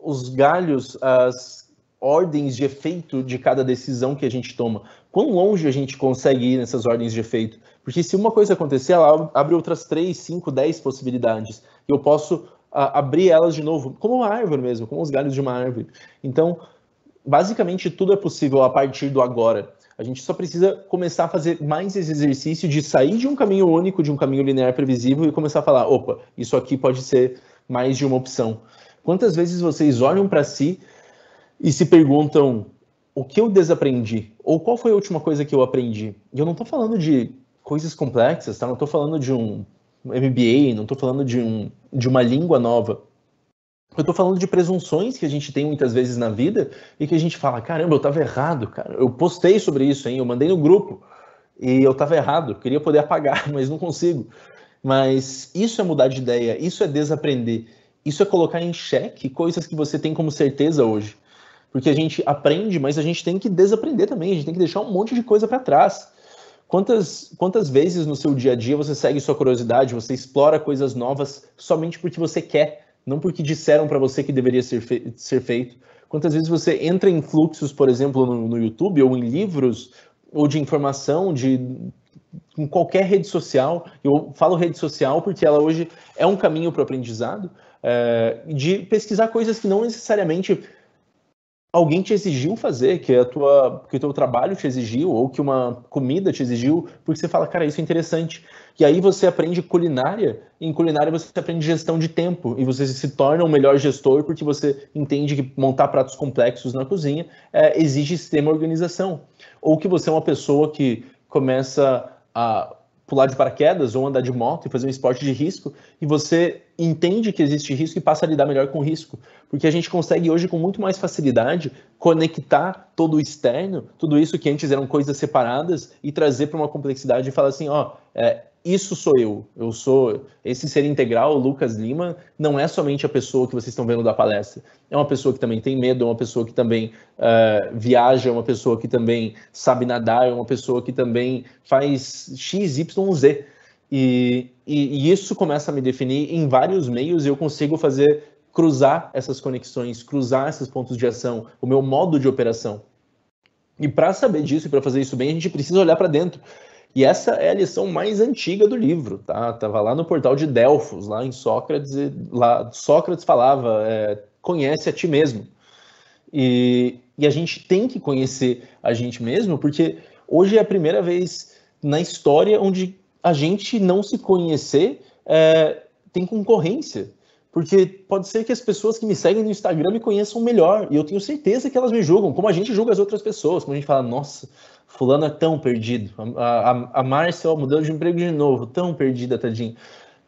os galhos, as ordens de efeito de cada decisão que a gente toma? Quão longe a gente consegue ir nessas ordens de efeito? Porque se uma coisa acontecer, ela abre outras 3, 5, 10 possibilidades. E eu posso abrir elas de novo, como uma árvore mesmo, como os galhos de uma árvore. Então, basicamente, tudo é possível a partir do agora. A gente só precisa começar a fazer mais esse exercício de sair de um caminho único, de um caminho linear previsível e começar a falar, opa, isso aqui pode ser mais de uma opção. Quantas vezes vocês olham para si e se perguntam, o que eu desaprendi? Ou qual foi a última coisa que eu aprendi? E eu não estou falando de coisas complexas, tá? Não estou falando de um MBA, não estou falando de uma língua nova. Eu estou falando de presunções que a gente tem muitas vezes na vida e que a gente fala, caramba, eu estava errado, cara. Eu postei sobre isso, hein? Eu mandei no grupo e eu estava errado. Queria poder apagar, mas não consigo. Mas isso é mudar de ideia, isso é desaprender. Isso é colocar em xeque coisas que você tem como certeza hoje. Porque a gente aprende, mas a gente tem que desaprender também. A gente tem que deixar um monte de coisa para trás. Quantas vezes no seu dia a dia você segue sua curiosidade, você explora coisas novas somente porque você quer, não porque disseram para você que deveria ser feito. Quantas vezes você entra em fluxos, por exemplo, no YouTube, ou em livros, ou de informação, em qualquer rede social. Eu falo rede social porque ela hoje é um caminho para o aprendizado, de pesquisar coisas que não necessariamente alguém te exigiu fazer, que o teu trabalho te exigiu, ou que uma comida te exigiu, porque você fala, cara, isso é interessante. E aí você aprende culinária, e em culinária você aprende gestão de tempo, e você se torna um melhor gestor porque você entende que montar pratos complexos na cozinha exige extrema organização. Ou que você é uma pessoa que começa a pular de paraquedas ou andar de moto e fazer um esporte de risco, e você entende que existe risco e passa a lidar melhor com o risco. Porque a gente consegue hoje, com muito mais facilidade, conectar todo o externo, tudo isso que antes eram coisas separadas, e trazer para uma complexidade e falar assim, isso sou eu sou esse ser integral, o Lucas Lima, não é somente a pessoa que vocês estão vendo da palestra, é uma pessoa que também tem medo, é uma pessoa que também viaja, é uma pessoa que também sabe nadar, é uma pessoa que também faz X, Y, Z. E isso começa a me definir em vários meios, e eu consigo cruzar essas conexões, cruzar esses pontos de ação, o meu modo de operação. E para saber disso e para fazer isso bem, a gente precisa olhar para dentro. E essa é a lição mais antiga do livro, tá? Tava lá no portal de Delfos, lá em Sócrates, lá Sócrates falava, conhece a ti mesmo. E a gente tem que conhecer a gente mesmo, porque hoje é a primeira vez na história onde a gente não se conhecer tem concorrência. Porque pode ser que as pessoas que me seguem no Instagram me conheçam melhor, e eu tenho certeza que elas me julgam, como a gente julga as outras pessoas, como a gente fala, nossa, fulano é tão perdido, a Márcia mudou de emprego de novo, tão perdida, tadinho.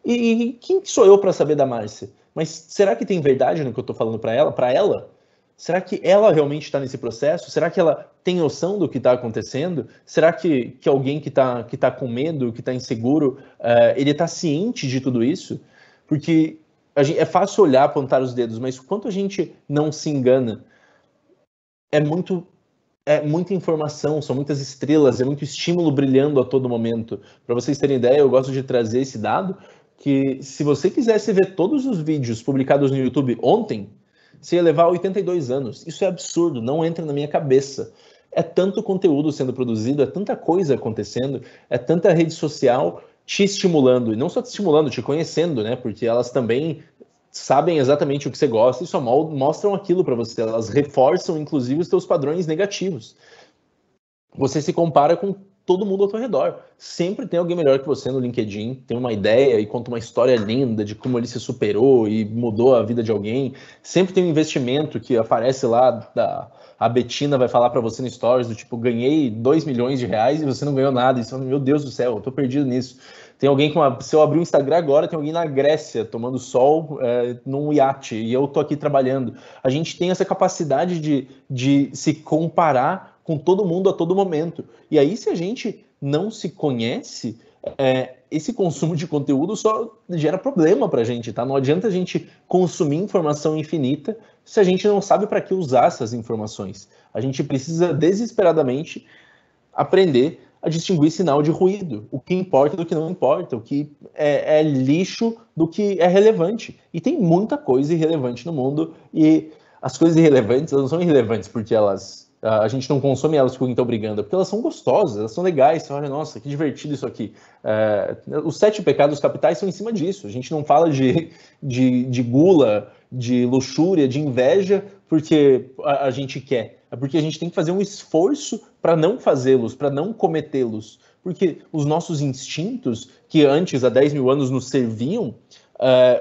E quem sou eu para saber da Márcia? Mas será que tem verdade no que eu estou falando para ela? Será que ela realmente está nesse processo? Será que ela tem noção do que está acontecendo? Será que alguém que tá com medo, que está inseguro, ele está ciente de tudo isso? Porque é fácil olhar, apontar os dedos, mas quanto a gente não se engana? É muita informação, são muitas estrelas, é muito estímulo brilhando a todo momento. Para vocês terem ideia, eu gosto de trazer esse dado, que se você quisesse ver todos os vídeos publicados no YouTube ontem, você ia levar 82 anos. Isso é absurdo, não entra na minha cabeça. É tanto conteúdo sendo produzido, é tanta coisa acontecendo, é tanta rede social te estimulando, e não só te estimulando, te conhecendo, né? Porque elas também sabem exatamente o que você gosta e só mostram aquilo para você. Elas reforçam, inclusive, os teus padrões negativos. Você se compara com todo mundo ao teu redor. Sempre tem alguém melhor que você no LinkedIn, tem uma ideia e conta uma história linda de como ele se superou e mudou a vida de alguém. Sempre tem um investimento que aparece lá, a Betina vai falar para você no Stories, do tipo, ganhei 2 milhões de reais e você não ganhou nada. E você fala, meu Deus do céu, eu tô perdido nisso. Tem alguém se eu abrir o Instagram agora, tem alguém na Grécia tomando sol num iate e eu tô aqui trabalhando. A gente tem essa capacidade de se comparar com todo mundo a todo momento. E aí, se a gente não se conhece, esse consumo de conteúdo só gera problema pra gente, tá? Não adianta a gente consumir informação infinita se a gente não sabe para que usar essas informações. A gente precisa desesperadamente aprender a distinguir sinal de ruído, o que importa do que não importa, o que é lixo do que é relevante. E tem muita coisa irrelevante no mundo, e as coisas irrelevantes, elas não são irrelevantes porque a gente não consome elas porque alguém está obrigando, porque elas são gostosas, elas são legais. Você olha, nossa, que divertido isso aqui. Os 7 pecados capitais são em cima disso. A gente não fala de gula, de luxúria, de inveja, porque a gente quer. É porque a gente tem que fazer um esforço para não fazê-los, para não cometê-los. Porque os nossos instintos, que antes, há 10 mil anos, nos serviam,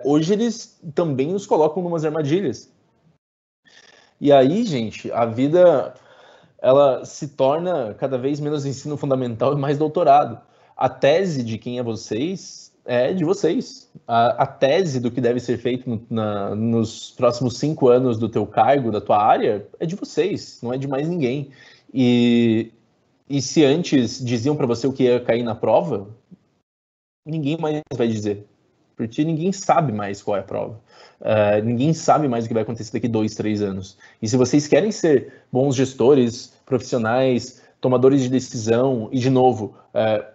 hoje eles também nos colocam em umas armadilhas. E aí, gente, a vida ela se torna cada vez menos ensino fundamental e mais doutorado. A tese de quem é vocês é de vocês. A tese do que deve ser feito nos próximos 5 anos do teu cargo, da tua área, é de vocês, não é de mais ninguém. E se antes diziam para você o que ia cair na prova, ninguém mais vai dizer, porque ninguém sabe mais qual é a prova. Ninguém sabe mais o que vai acontecer daqui 2, 3 anos. E se vocês querem ser bons gestores, profissionais, tomadores de decisão, e de novo,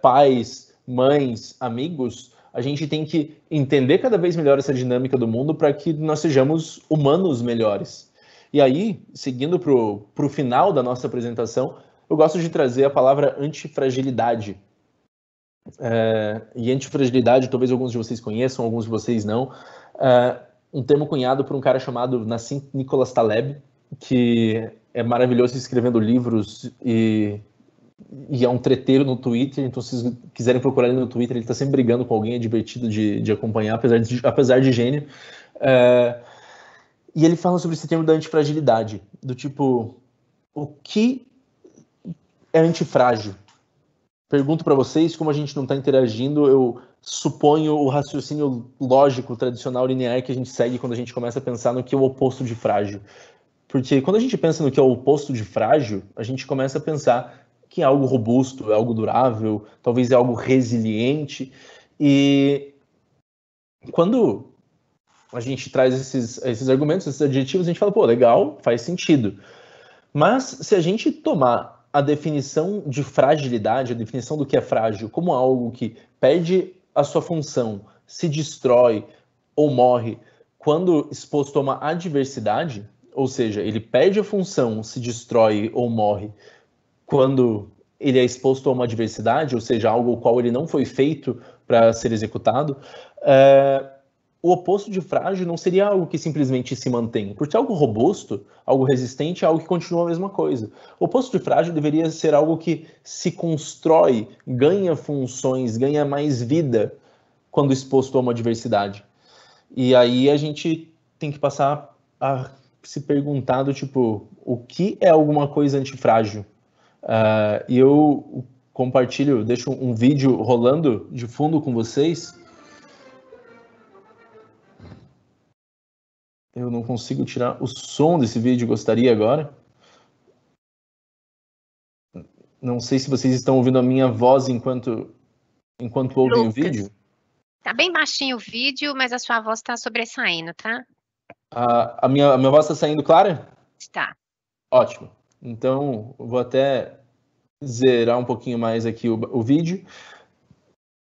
pais, mães, amigos, a gente tem que entender cada vez melhor essa dinâmica do mundo para que nós sejamos humanos melhores. E aí, seguindo para o final da nossa apresentação, eu gosto de trazer a palavra antifragilidade. E antifragilidade, talvez alguns de vocês conheçam, alguns de vocês não. um termo cunhado por um cara chamado Nassim Nicholas Taleb, que é maravilhoso escrevendo livros e é um treteiro no Twitter. Então, se vocês quiserem procurar ele no Twitter, ele está sempre brigando com alguém, é divertido de acompanhar, apesar de gênio. E ele fala sobre esse termo da antifragilidade, do tipo, o que é antifrágil? Pergunto para vocês, como a gente não está interagindo, eu suponho o raciocínio lógico, tradicional, linear que a gente segue quando a gente começa a pensar no que é o oposto de frágil. Porque quando a gente pensa no que é o oposto de frágil, a gente começa a pensar que é algo robusto, é algo durável, talvez é algo resiliente. E quando a gente traz esses argumentos, esses adjetivos, a gente fala, pô, legal, faz sentido. Mas se a gente tomar a definição de fragilidade, a definição do que é frágil, como algo que perde a sua função, se destrói ou morre quando exposto a uma adversidade, ou seja, ele perde a função, se destrói ou morre quando ele é exposto a uma adversidade, ou seja, algo ao qual ele não foi feito para ser executado, o oposto de frágil não seria algo que simplesmente se mantém, porque algo robusto, algo resistente é algo que continua a mesma coisa. O oposto de frágil deveria ser algo que se constrói, ganha funções, ganha mais vida quando exposto a uma adversidade. E aí a gente tem que passar a se perguntar do tipo, o que é alguma coisa antifrágil? E eu compartilho, deixo um vídeo rolando de fundo com vocês. Eu não consigo tirar o som desse vídeo, gostaria agora. Não sei se vocês estão ouvindo a minha voz enquanto ouvem o vídeo. Tá bem baixinho o vídeo, mas a sua voz está sobressaindo, tá? A minha voz está saindo clara? Está. Ótimo. Então, eu vou até zerar um pouquinho mais aqui o vídeo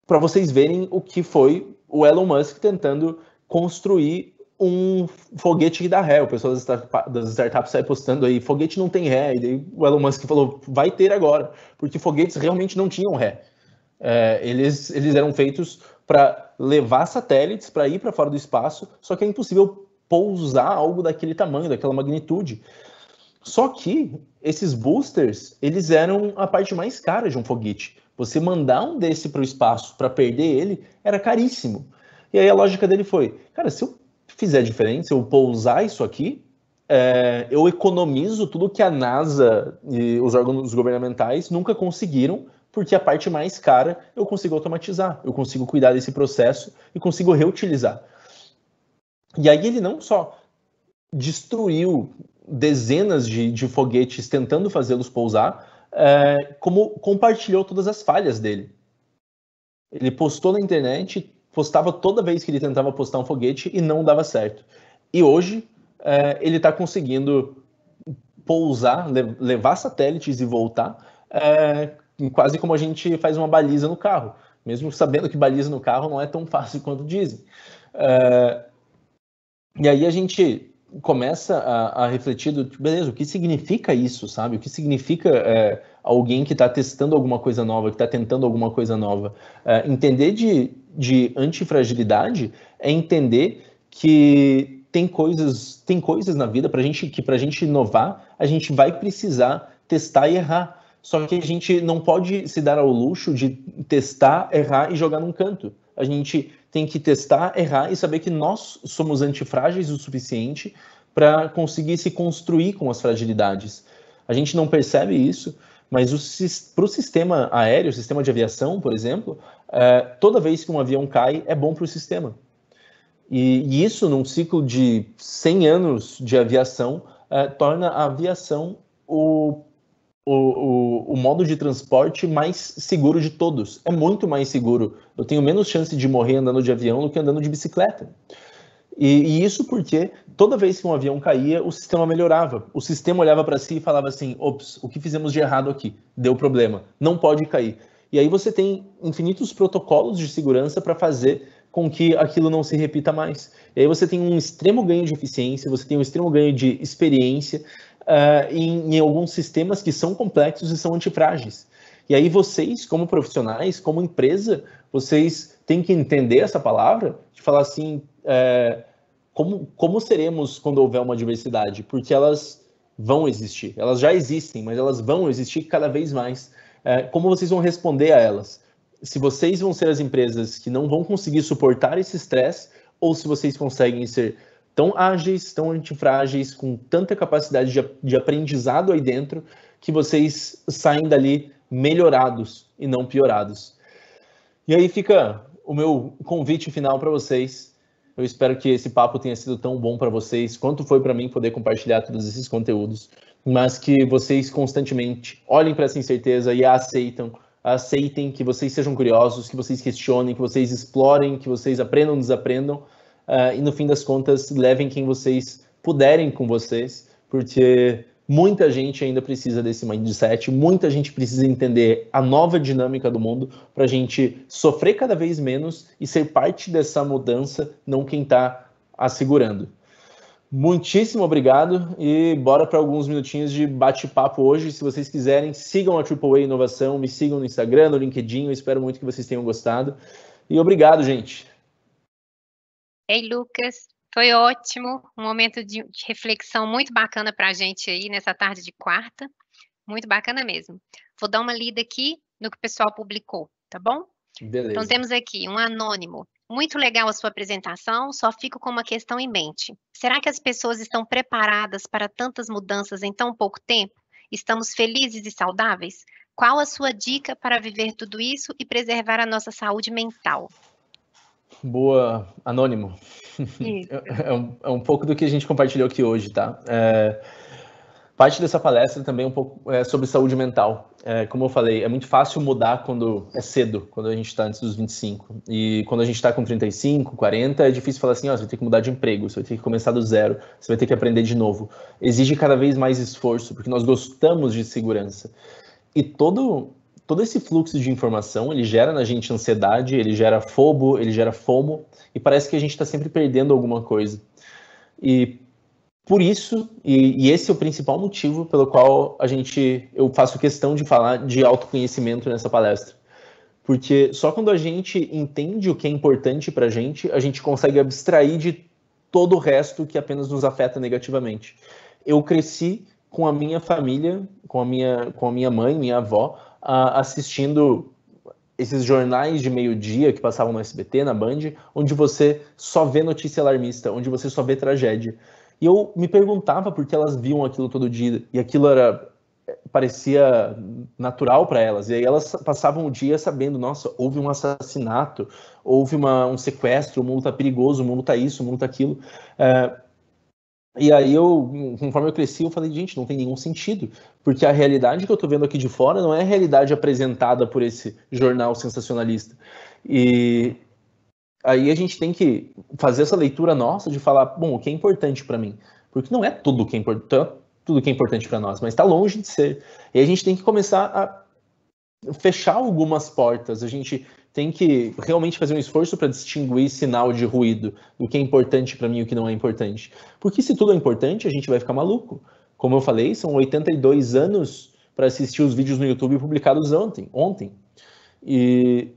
para vocês verem o que foi o Elon Musk tentando construir um foguete que dá ré. O pessoal das startups sai postando aí, foguete não tem ré. E daí o Elon Musk falou, vai ter agora, porque foguetes realmente não tinham ré. Eles eram feitos para levar satélites para ir para fora do espaço, só que é impossível pousar algo daquele tamanho, daquela magnitude. Só que esses boosters, eles eram a parte mais cara de um foguete. Você mandar um desse para o espaço para perder ele era caríssimo. E aí a lógica dele foi, cara, se eu fizer diferente, se eu pousar isso aqui, eu economizo tudo que a NASA e os órgãos governamentais nunca conseguiram, porque a parte mais cara eu consigo automatizar, eu consigo cuidar desse processo e consigo reutilizar. E aí ele não só destruiu dezenas de foguetes tentando fazê-los pousar, como compartilhou todas as falhas dele. Ele postou na internet, postava toda vez que ele tentava postar um foguete e não dava certo. E hoje ele está conseguindo pousar, levar satélites e voltar, quase como a gente faz uma baliza no carro, mesmo sabendo que baliza no carro não é tão fácil quanto dizem. E aí a gente começa a refletir beleza, o que significa isso, sabe? O que significa alguém que está testando alguma coisa nova, que está tentando alguma coisa nova? Entender de antifragilidade é entender que tem coisas na vida que para a gente inovar, a gente vai precisar testar e errar. Só que a gente não pode se dar ao luxo de testar, errar e jogar num canto. A gente tem que testar, errar e saber que nós somos antifrágeis o suficiente para conseguir se construir com as fragilidades. A gente não percebe isso, mas para o sistema aéreo, o sistema de aviação, por exemplo, toda vez que um avião cai, é bom para o sistema. E isso, num ciclo de 100 anos de aviação, torna a aviação o modo de transporte mais seguro de todos. É muito mais seguro. Eu tenho menos chance de morrer andando de avião do que andando de bicicleta. E isso porque toda vez que um avião caía, o sistema melhorava. O sistema olhava para si e falava assim, ops, o que fizemos de errado aqui? Deu problema, não pode cair. E aí você tem infinitos protocolos de segurança para fazer com que aquilo não se repita mais. E aí você tem um extremo ganho de eficiência, você tem um extremo ganho de experiência em alguns sistemas que são complexos e são antifrágeis. E aí vocês, como profissionais, como empresa, vocês têm que entender essa palavra, de falar assim, como seremos quando houver uma diversidade? Porque elas vão existir. Elas já existem, mas elas vão existir cada vez mais. Como vocês vão responder a elas? Se vocês vão ser as empresas que não vão conseguir suportar esse estresse, ou se vocês conseguem ser tão ágeis, tão antifrágeis, com tanta capacidade de aprendizado aí dentro, que vocês saem dali melhorados e não piorados. E aí fica o meu convite final para vocês. Eu espero que esse papo tenha sido tão bom para vocês, quanto foi para mim poder compartilhar todos esses conteúdos, mas que vocês constantemente olhem para essa incerteza e a aceitem, que vocês sejam curiosos, que vocês questionem, que vocês explorem, que vocês aprendam, desaprendam, e no fim das contas, levem quem vocês puderem com vocês, porque muita gente ainda precisa desse mindset, muita gente precisa entender a nova dinâmica do mundo para a gente sofrer cada vez menos e ser parte dessa mudança, não quem está assegurando. Muitíssimo obrigado e bora para alguns minutinhos de bate-papo hoje. Se vocês quiserem, sigam a AAA Inovação, me sigam no Instagram, no LinkedIn, eu espero muito que vocês tenham gostado. E obrigado, gente. Ei, Lucas, foi ótimo, um momento de reflexão muito bacana para a gente aí nessa tarde de quarta, muito bacana mesmo. Vou dar uma lida aqui no que o pessoal publicou, tá bom? Beleza. Então temos aqui um anônimo. Muito legal a sua apresentação, só fico com uma questão em mente. Será que as pessoas estão preparadas para tantas mudanças em tão pouco tempo? Estamos felizes e saudáveis? Qual a sua dica para viver tudo isso e preservar a nossa saúde mental? Boa, anônimo. É um pouco do que a gente compartilhou aqui hoje, tá? Parte dessa palestra também é um pouco sobre saúde mental. Como eu falei, é muito fácil mudar quando é cedo, quando a gente está antes dos 25. E quando a gente está com 35, 40, é difícil falar assim, você vai ter que mudar de emprego, você vai ter que começar do zero, você vai ter que aprender de novo. Exige cada vez mais esforço, porque nós gostamos de segurança. E todo esse fluxo de informação, ele gera na gente ansiedade, ele gera fobo, ele gera fomo, e parece que a gente está sempre perdendo alguma coisa. E por isso, e esse é o principal motivo pelo qual eu faço questão de falar de autoconhecimento nessa palestra. Porque só quando a gente entende o que é importante para a gente consegue abstrair de todo o resto que apenas nos afeta negativamente. Eu cresci com a minha família, com a minha mãe, minha avó, assistindo esses jornais de meio-dia que passavam no SBT, na Band, onde você só vê notícia alarmista, onde você só vê tragédia. E eu me perguntava por que elas viam aquilo todo dia, e aquilo parecia natural para elas. E aí elas passavam o dia sabendo, nossa, houve um assassinato, houve um sequestro, o mundo tá perigoso, o mundo tá isso, o mundo tá aquilo. E aí conforme eu cresci, eu falei, gente, não tem nenhum sentido, porque a realidade que eu tô vendo aqui de fora não é a realidade apresentada por esse jornal sensacionalista. E aí a gente tem que fazer essa leitura nossa de falar, bom, o que é importante para mim? Porque não é tudo que é importante para nós, mas está longe de ser. E a gente tem que começar a fechar algumas portas, a gente tem que realmente fazer um esforço para distinguir sinal de ruído, do que é importante para mim e o que não é importante. Porque se tudo é importante, a gente vai ficar maluco. Como eu falei, são 82 anos para assistir os vídeos no YouTube publicados ontem. E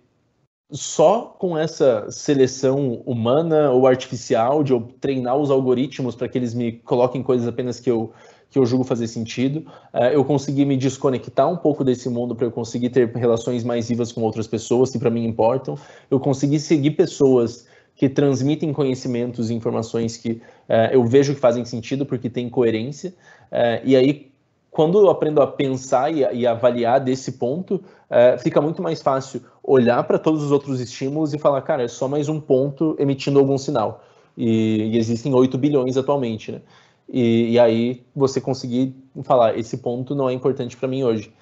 só com essa seleção humana ou artificial, de eu treinar os algoritmos para que eles me coloquem coisas apenas que eu julgo fazer sentido, eu consegui me desconectar um pouco desse mundo para eu conseguir ter relações mais vivas com outras pessoas que para mim importam, eu consegui seguir pessoas que transmitem conhecimentos e informações que eu vejo que fazem sentido porque tem coerência, e aí quando eu aprendo a pensar e avaliar desse ponto, fica muito mais fácil olhar para todos os outros estímulos e falar, cara, é só mais um ponto emitindo algum sinal. E existem 8 bilhões atualmente, né? E aí você conseguir falar, esse ponto não é importante para mim hoje.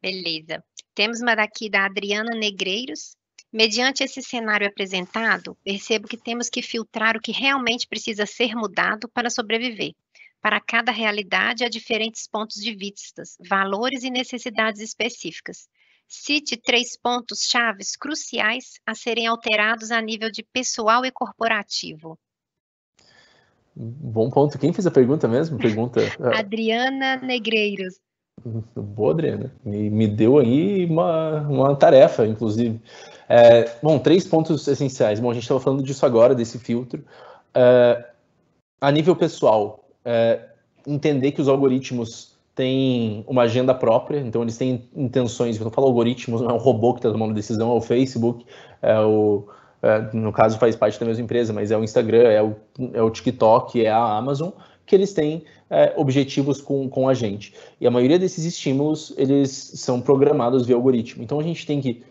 Beleza. Temos uma daqui da Adriana Negreiros. Mediante esse cenário apresentado, percebo que temos que filtrar o que realmente precisa ser mudado para sobreviver. Para cada realidade, há diferentes pontos de vista, valores e necessidades específicas. Cite 3 pontos chaves cruciais a serem alterados a nível de pessoal e corporativo. Bom ponto. Quem fez a pergunta mesmo? Adriana Negreiros. Boa, Adriana. Me deu aí uma tarefa, inclusive. Bom, 3 pontos essenciais. Bom, a gente estava falando disso agora, desse filtro. A nível pessoal, entender que os algoritmos têm uma agenda própria, então eles têm intenções. Quando eu falo algoritmos, não é um robô que está tomando decisão, é o Facebook, no caso faz parte da mesma empresa, mas é o Instagram, é o TikTok, é a Amazon, que eles têm objetivos com a gente. E a maioria desses estímulos, eles são programados via algoritmo. Então a gente tem que,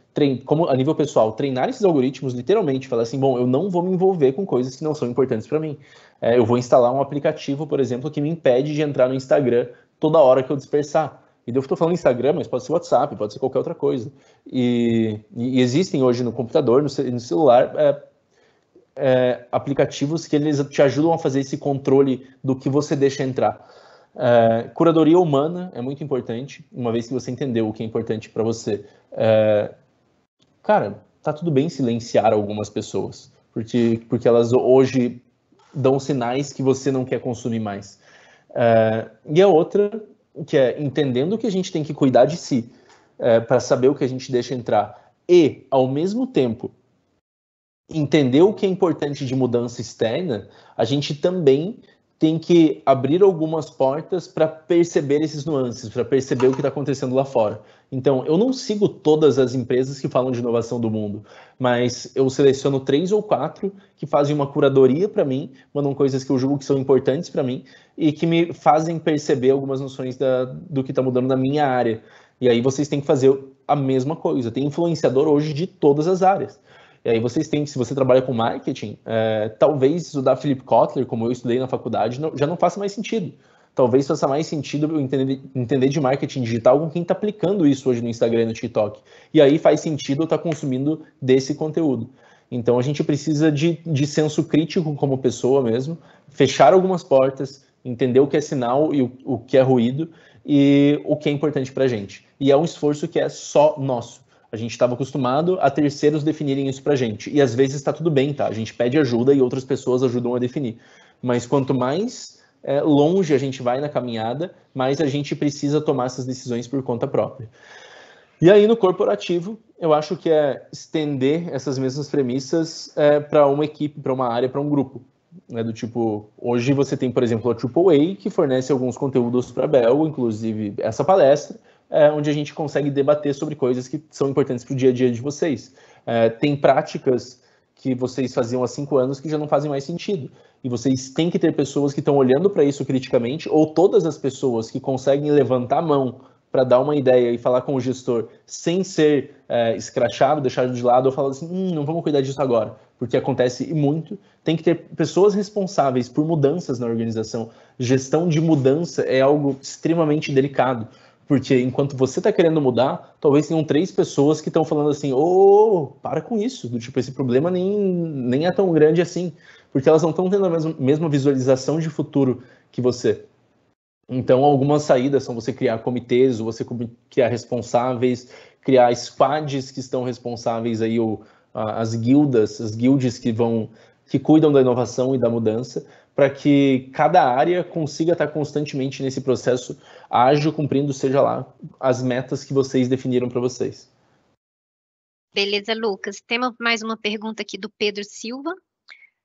como a nível pessoal, treinar esses algoritmos, literalmente, falar assim, bom, eu não vou me envolver com coisas que não são importantes para mim. Eu vou instalar um aplicativo, por exemplo, que me impede de entrar no Instagram toda hora que eu dispersar. E eu estou falando Instagram, mas pode ser WhatsApp, pode ser qualquer outra coisa. E existem hoje no computador, no celular, aplicativos que eles te ajudam a fazer esse controle do que você deixa entrar. Curadoria humana é muito importante, uma vez que você entendeu o que é importante para você. Cara, tá tudo bem silenciar algumas pessoas, porque elas hoje dão sinais que você não quer consumir mais. E a outra, que é entendendo que a gente tem que cuidar de si, para saber o que a gente deixa entrar, e, ao mesmo tempo, entender o que é importante de mudança externa, a gente também tem que abrir algumas portas para perceber esses nuances, para perceber o que está acontecendo lá fora. Então, eu não sigo todas as empresas que falam de inovação do mundo, mas eu seleciono 3 ou 4 que fazem uma curadoria para mim, mandam coisas que eu julgo que são importantes para mim e que me fazem perceber algumas noções do que está mudando na minha área. E aí vocês têm que fazer a mesma coisa. Tem influenciador hoje de todas as áreas. E aí vocês têm que, se você trabalha com marketing, talvez estudar Philip Kotler, como eu estudei na faculdade, já não faça mais sentido. Talvez faça mais sentido eu entender de marketing digital com quem está aplicando isso hoje no Instagram e no TikTok. E aí faz sentido eu estar consumindo desse conteúdo. Então a gente precisa de senso crítico como pessoa mesmo, fechar algumas portas, entender o que é sinal e o que é ruído e o que é importante para a gente. E é um esforço que é só nosso. A gente estava acostumado a terceiros definirem isso pra gente. E às vezes está tudo bem, tá? A gente pede ajuda e outras pessoas ajudam a definir. Mas quanto mais longe a gente vai na caminhada, mais a gente precisa tomar essas decisões por conta própria. E aí no corporativo, eu acho que é estender essas mesmas premissas para uma equipe, para uma área, para um grupo. Do tipo, hoje você tem, por exemplo, a AAA, que fornece alguns conteúdos para a Bell, inclusive essa palestra, onde a gente consegue debater sobre coisas que são importantes para o dia a dia de vocês. Tem práticas que vocês faziam há 5 anos que já não fazem mais sentido. E vocês têm que ter pessoas que estão olhando para isso criticamente, ou todas as pessoas que conseguem levantar a mão para dar uma ideia e falar com o gestor sem ser escrachado, deixado de lado, ou falar assim, não vamos cuidar disso agora, porque acontece muito. Tem que ter pessoas responsáveis por mudanças na organização. Gestão de mudança é algo extremamente delicado, porque enquanto você está querendo mudar, talvez tenham 3 pessoas que estão falando assim, para com isso, do tipo, esse problema nem é tão grande assim, porque elas não estão tendo a mesma visualização de futuro que você. Então, algumas saídas são você criar comitês, ou você criar responsáveis, criar squads que estão responsáveis aí, as guilds que cuidam da inovação e da mudança, para que cada área consiga estar constantemente nesse processo ágil, cumprindo, seja lá, as metas que vocês definiram para vocês. Beleza, Lucas. Temos mais uma pergunta aqui do Pedro Silva.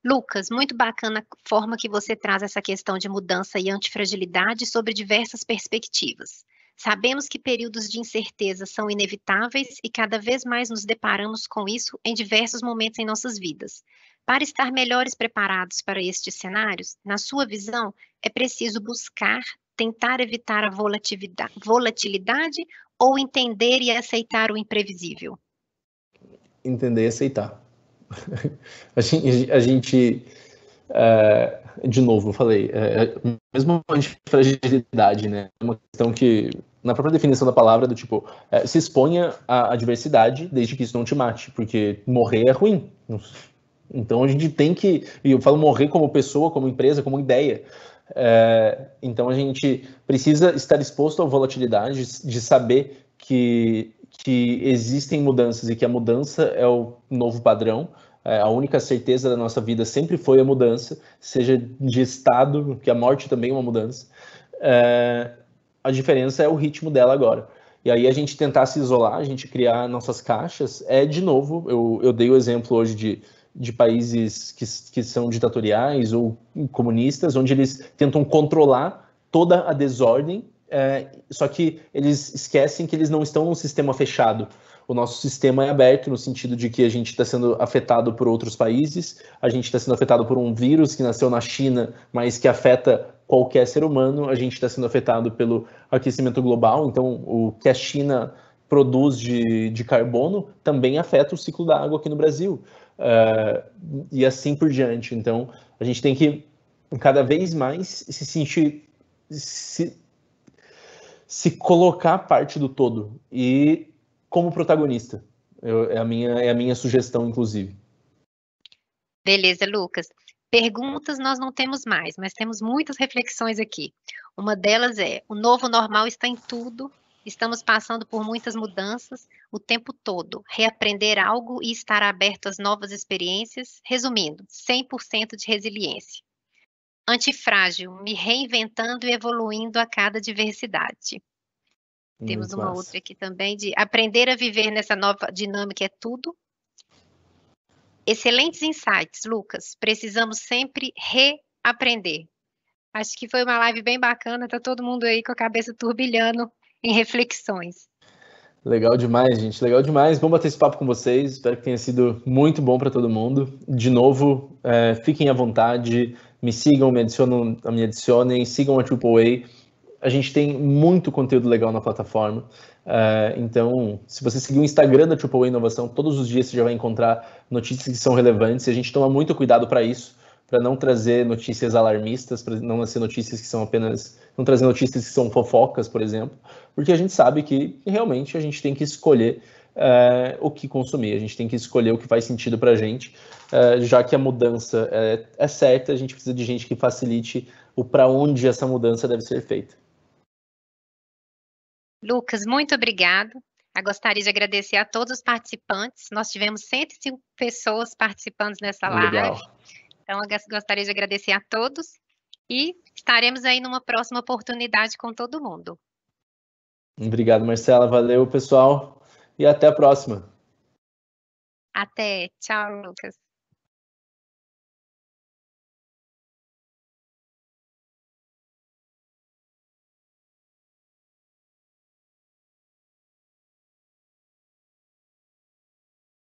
Lucas, muito bacana a forma que você traz essa questão de mudança e antifragilidade sobre diversas perspectivas. Sabemos que períodos de incerteza são inevitáveis e cada vez mais nos deparamos com isso em diversos momentos em nossas vidas. Para estar melhores preparados para estes cenários, na sua visão, é preciso tentar evitar a volatilidade ou entender e aceitar o imprevisível? Entender e aceitar. A gente de novo, eu falei, mesmo a fragilidade, né? É uma questão que, na própria definição da palavra, do tipo, se exponha à adversidade desde que isso não te mate, porque morrer é ruim. Então a gente tem que, e eu falo morrer como pessoa, como empresa, como ideia. Então a gente precisa estar exposto à volatilidade, de saber que existem mudanças e que a mudança é o novo padrão. A única certeza da nossa vida sempre foi a mudança, seja de estado, que a morte também é uma mudança. a diferença é o ritmo dela agora. E aí a gente tentar se isolar, a gente criar nossas caixas, de novo, eu dei o exemplo hoje de países que são ditatoriais ou comunistas, onde eles tentam controlar toda a desordem, só que eles esquecem que eles não estão num sistema fechado. O nosso sistema é aberto no sentido de que a gente está sendo afetado por outros países, a gente está sendo afetado por um vírus que nasceu na China, mas que afeta qualquer ser humano, a gente está sendo afetado pelo aquecimento global, então o que a China produz de carbono também afeta o ciclo da água aqui no Brasil, e assim por diante. Então, a gente tem que cada vez mais se sentir, se colocar parte do todo e como protagonista. É a minha sugestão, inclusive. Beleza, Lucas. Perguntas nós não temos mais, mas temos muitas reflexões aqui. Uma delas é: o novo normal está em tudo, estamos passando por muitas mudanças o tempo todo. Reaprender algo e estar aberto às novas experiências. Resumindo, 100% de resiliência. Antifrágil, me reinventando e evoluindo a cada diversidade. Temos uma outra aqui também de aprender a viver nessa nova dinâmica é tudo. Excelentes insights, Lucas. Precisamos sempre reaprender. Acho que foi uma live bem bacana, tá todo mundo aí com a cabeça turbilhando em reflexões. Legal demais, gente. Legal demais. Vamos bater esse papo com vocês. Espero que tenha sido muito bom para todo mundo. De novo, fiquem à vontade. Me sigam, me adicionem, sigam a AAA. A gente tem muito conteúdo legal na plataforma. Então, se você seguir o Instagram da AAA Inovação, todos os dias você já vai encontrar notícias que são relevantes. E a gente toma muito cuidado para isso, para não trazer notícias alarmistas, para não ser notícias que são apenas... não trazer notícias que são fofocas, por exemplo, porque a gente sabe que realmente a gente tem que escolher o que consumir, a gente tem que escolher o que faz sentido para a gente, já que a mudança é certa, a gente precisa de gente que facilite o para onde essa mudança deve ser feita. Lucas, muito obrigado. Eu gostaria de agradecer a todos os participantes. Nós tivemos 105 pessoas participando nessa live. Legal. Então, eu gostaria de agradecer a todos e estaremos aí numa próxima oportunidade com todo mundo. Obrigado, Marcela. Valeu, pessoal. E até a próxima. Até. Tchau, Lucas.